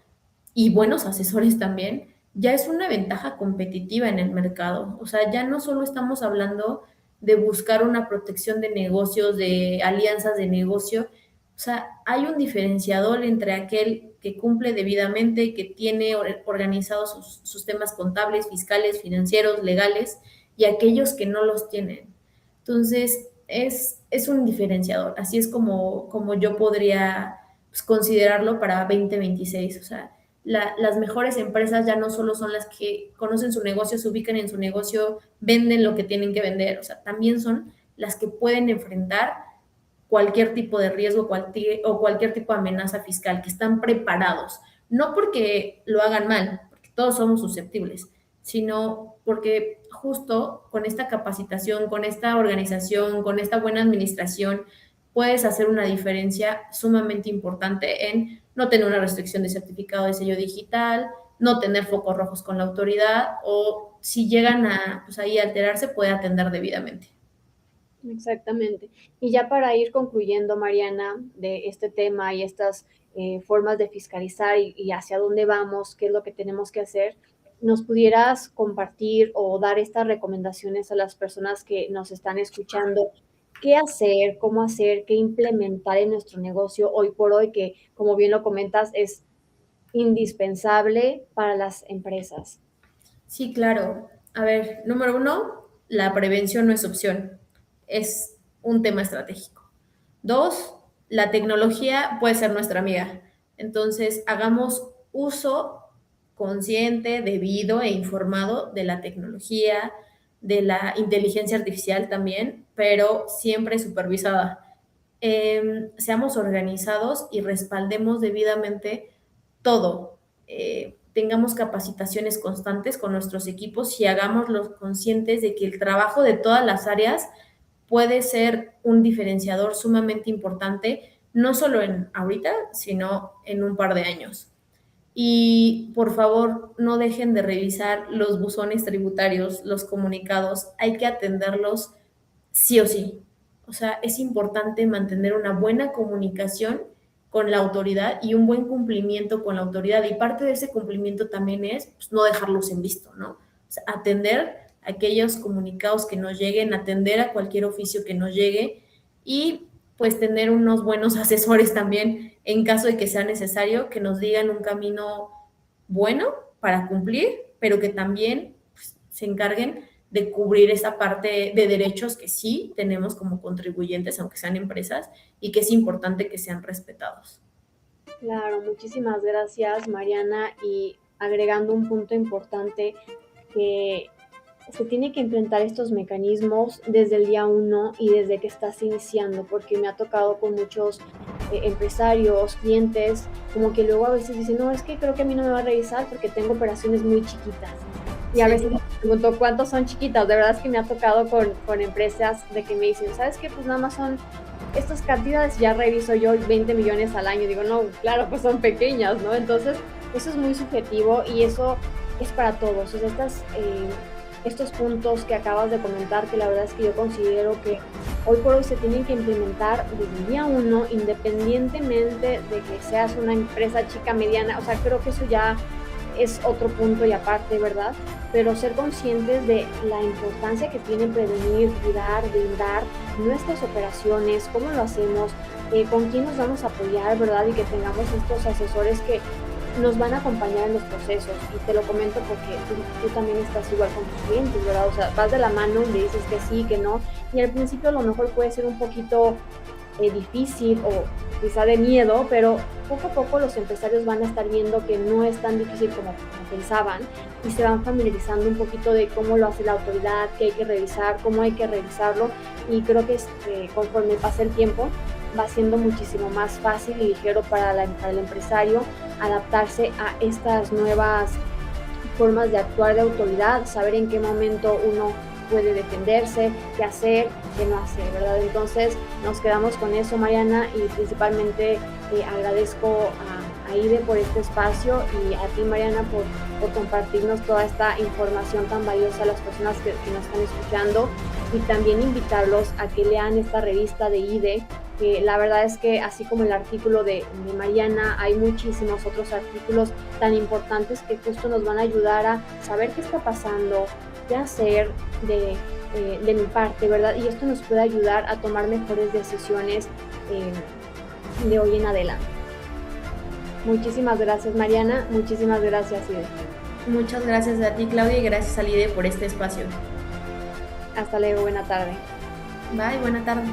y buenos asesores también, ya es una ventaja competitiva en el mercado. O sea, ya no solo estamos hablando de buscar una protección de negocios, de alianzas de negocio. O sea, hay un diferenciador entre aquel que cumple debidamente, que tiene organizados sus temas contables, fiscales, financieros, legales, y aquellos que no los tienen. Entonces, es un diferenciador. Así es como yo podría pues, considerarlo para 2026. O sea, las mejores empresas ya no solo son las que conocen su negocio, se ubican en su negocio, venden lo que tienen que vender, o sea, también son las que pueden enfrentar cualquier tipo de riesgo o cualquier tipo de amenaza fiscal, que están preparados, no porque lo hagan mal, porque todos somos susceptibles, sino porque justo con esta capacitación, con esta organización, con esta buena administración, puedes hacer una diferencia sumamente importante en no tener una restricción de certificado de sello digital, no tener focos rojos con la autoridad o si llegan a pues ahí alterarse puede atender debidamente. Exactamente. Y ya para ir concluyendo, Mariana, de este tema y estas formas de fiscalizar y hacia dónde vamos, qué es lo que tenemos que hacer, ¿nos pudieras compartir o dar estas recomendaciones a las personas que nos están escuchando? ¿Qué hacer, qué implementar en nuestro negocio hoy por hoy, que como bien lo comentas, es indispensable para las empresas? Sí, claro. A ver, número uno, la prevención no es opción, es un tema estratégico. Dos, la tecnología puede ser nuestra amiga. Entonces, hagamos uso consciente, debido e informado de la tecnología, de la inteligencia artificial también, pero siempre supervisada. Seamos organizados y respaldemos debidamente todo. Tengamos capacitaciones constantes con nuestros equipos y hagámoslos conscientes de que el trabajo de todas las áreas puede ser un diferenciador sumamente importante, no solo en ahorita, sino en un par de años. Y por favor, no dejen de revisar los buzones tributarios, los comunicados, hay que atenderlos sí o sí. O sea, es importante mantener una buena comunicación con la autoridad y un buen cumplimiento con la autoridad. Y parte de ese cumplimiento también es pues, no dejarlos en visto, ¿no? O sea, atender aquellos comunicados que nos lleguen, atender a cualquier oficio que nos llegue y pues tener unos buenos asesores también en caso de que sea necesario, que nos digan un camino bueno para cumplir, pero que también pues, se encarguen de cubrir esa parte de derechos que sí tenemos como contribuyentes, aunque sean empresas, y que es importante que sean respetados. Claro, muchísimas gracias, Mariana. Y agregando un punto importante, que se tiene que implementar estos mecanismos desde el día uno y desde que estás iniciando, porque me ha tocado con muchos empresarios, clientes, como que luego a veces dicen, no, es que creo que a mí no me va a revisar porque tengo operaciones muy chiquitas. Y a Sí. veces me pregunto cuántos son chiquitas. De verdad es que me ha tocado con empresas de que me dicen, ¿sabes qué? Pues nada más son estas cantidades, ya reviso yo 20 millones al año. Digo, no, claro, pues son pequeñas, ¿no? Entonces, eso es muy subjetivo y eso es para todos. O sea, estos puntos que acabas de comentar, que la verdad es que yo considero que hoy por hoy se tienen que implementar desde el día uno, independientemente de que seas una empresa chica, mediana. O sea, creo que eso ya es otro punto y aparte, ¿verdad? Pero ser conscientes de la importancia que tiene prevenir, cuidar, brindar nuestras operaciones, cómo lo hacemos, con quién nos vamos a apoyar, ¿verdad? Y que tengamos estos asesores que nos van a acompañar en los procesos. Y te lo comento porque tú también estás igual con tus clientes, ¿verdad? O sea, vas de la mano, le dices que sí, que no, y al principio a lo mejor puede ser un poquito difícil o quizá de miedo, pero poco a poco los empresarios van a estar viendo que no es tan difícil como pensaban y se van familiarizando un poquito de cómo lo hace la autoridad, qué hay que revisar, cómo hay que revisarlo, y creo que conforme pasa el tiempo va siendo muchísimo más fácil y ligero para el empresario adaptarse a estas nuevas formas de actuar de autoridad, saber en qué momento uno puede defenderse, qué hacer, qué no hacer, ¿verdad? Entonces nos quedamos con eso, Mariana, y principalmente agradezco a IDE por este espacio y a ti, Mariana, por compartirnos toda esta información tan valiosa a las personas que nos están escuchando, y también invitarlos a que lean esta revista de IDE, que la verdad es que así como el artículo de Mariana, hay muchísimos otros artículos tan importantes que justo nos van a ayudar a saber qué está pasando, qué hacer de mi parte, ¿verdad? Y esto nos puede ayudar a tomar mejores decisiones de hoy en adelante. Muchísimas gracias, Mariana. Muchísimas gracias, IDE. Muchas gracias a ti, Claudia, y gracias al IDE por este espacio. Hasta luego, buena tarde. Bye, buena tarde.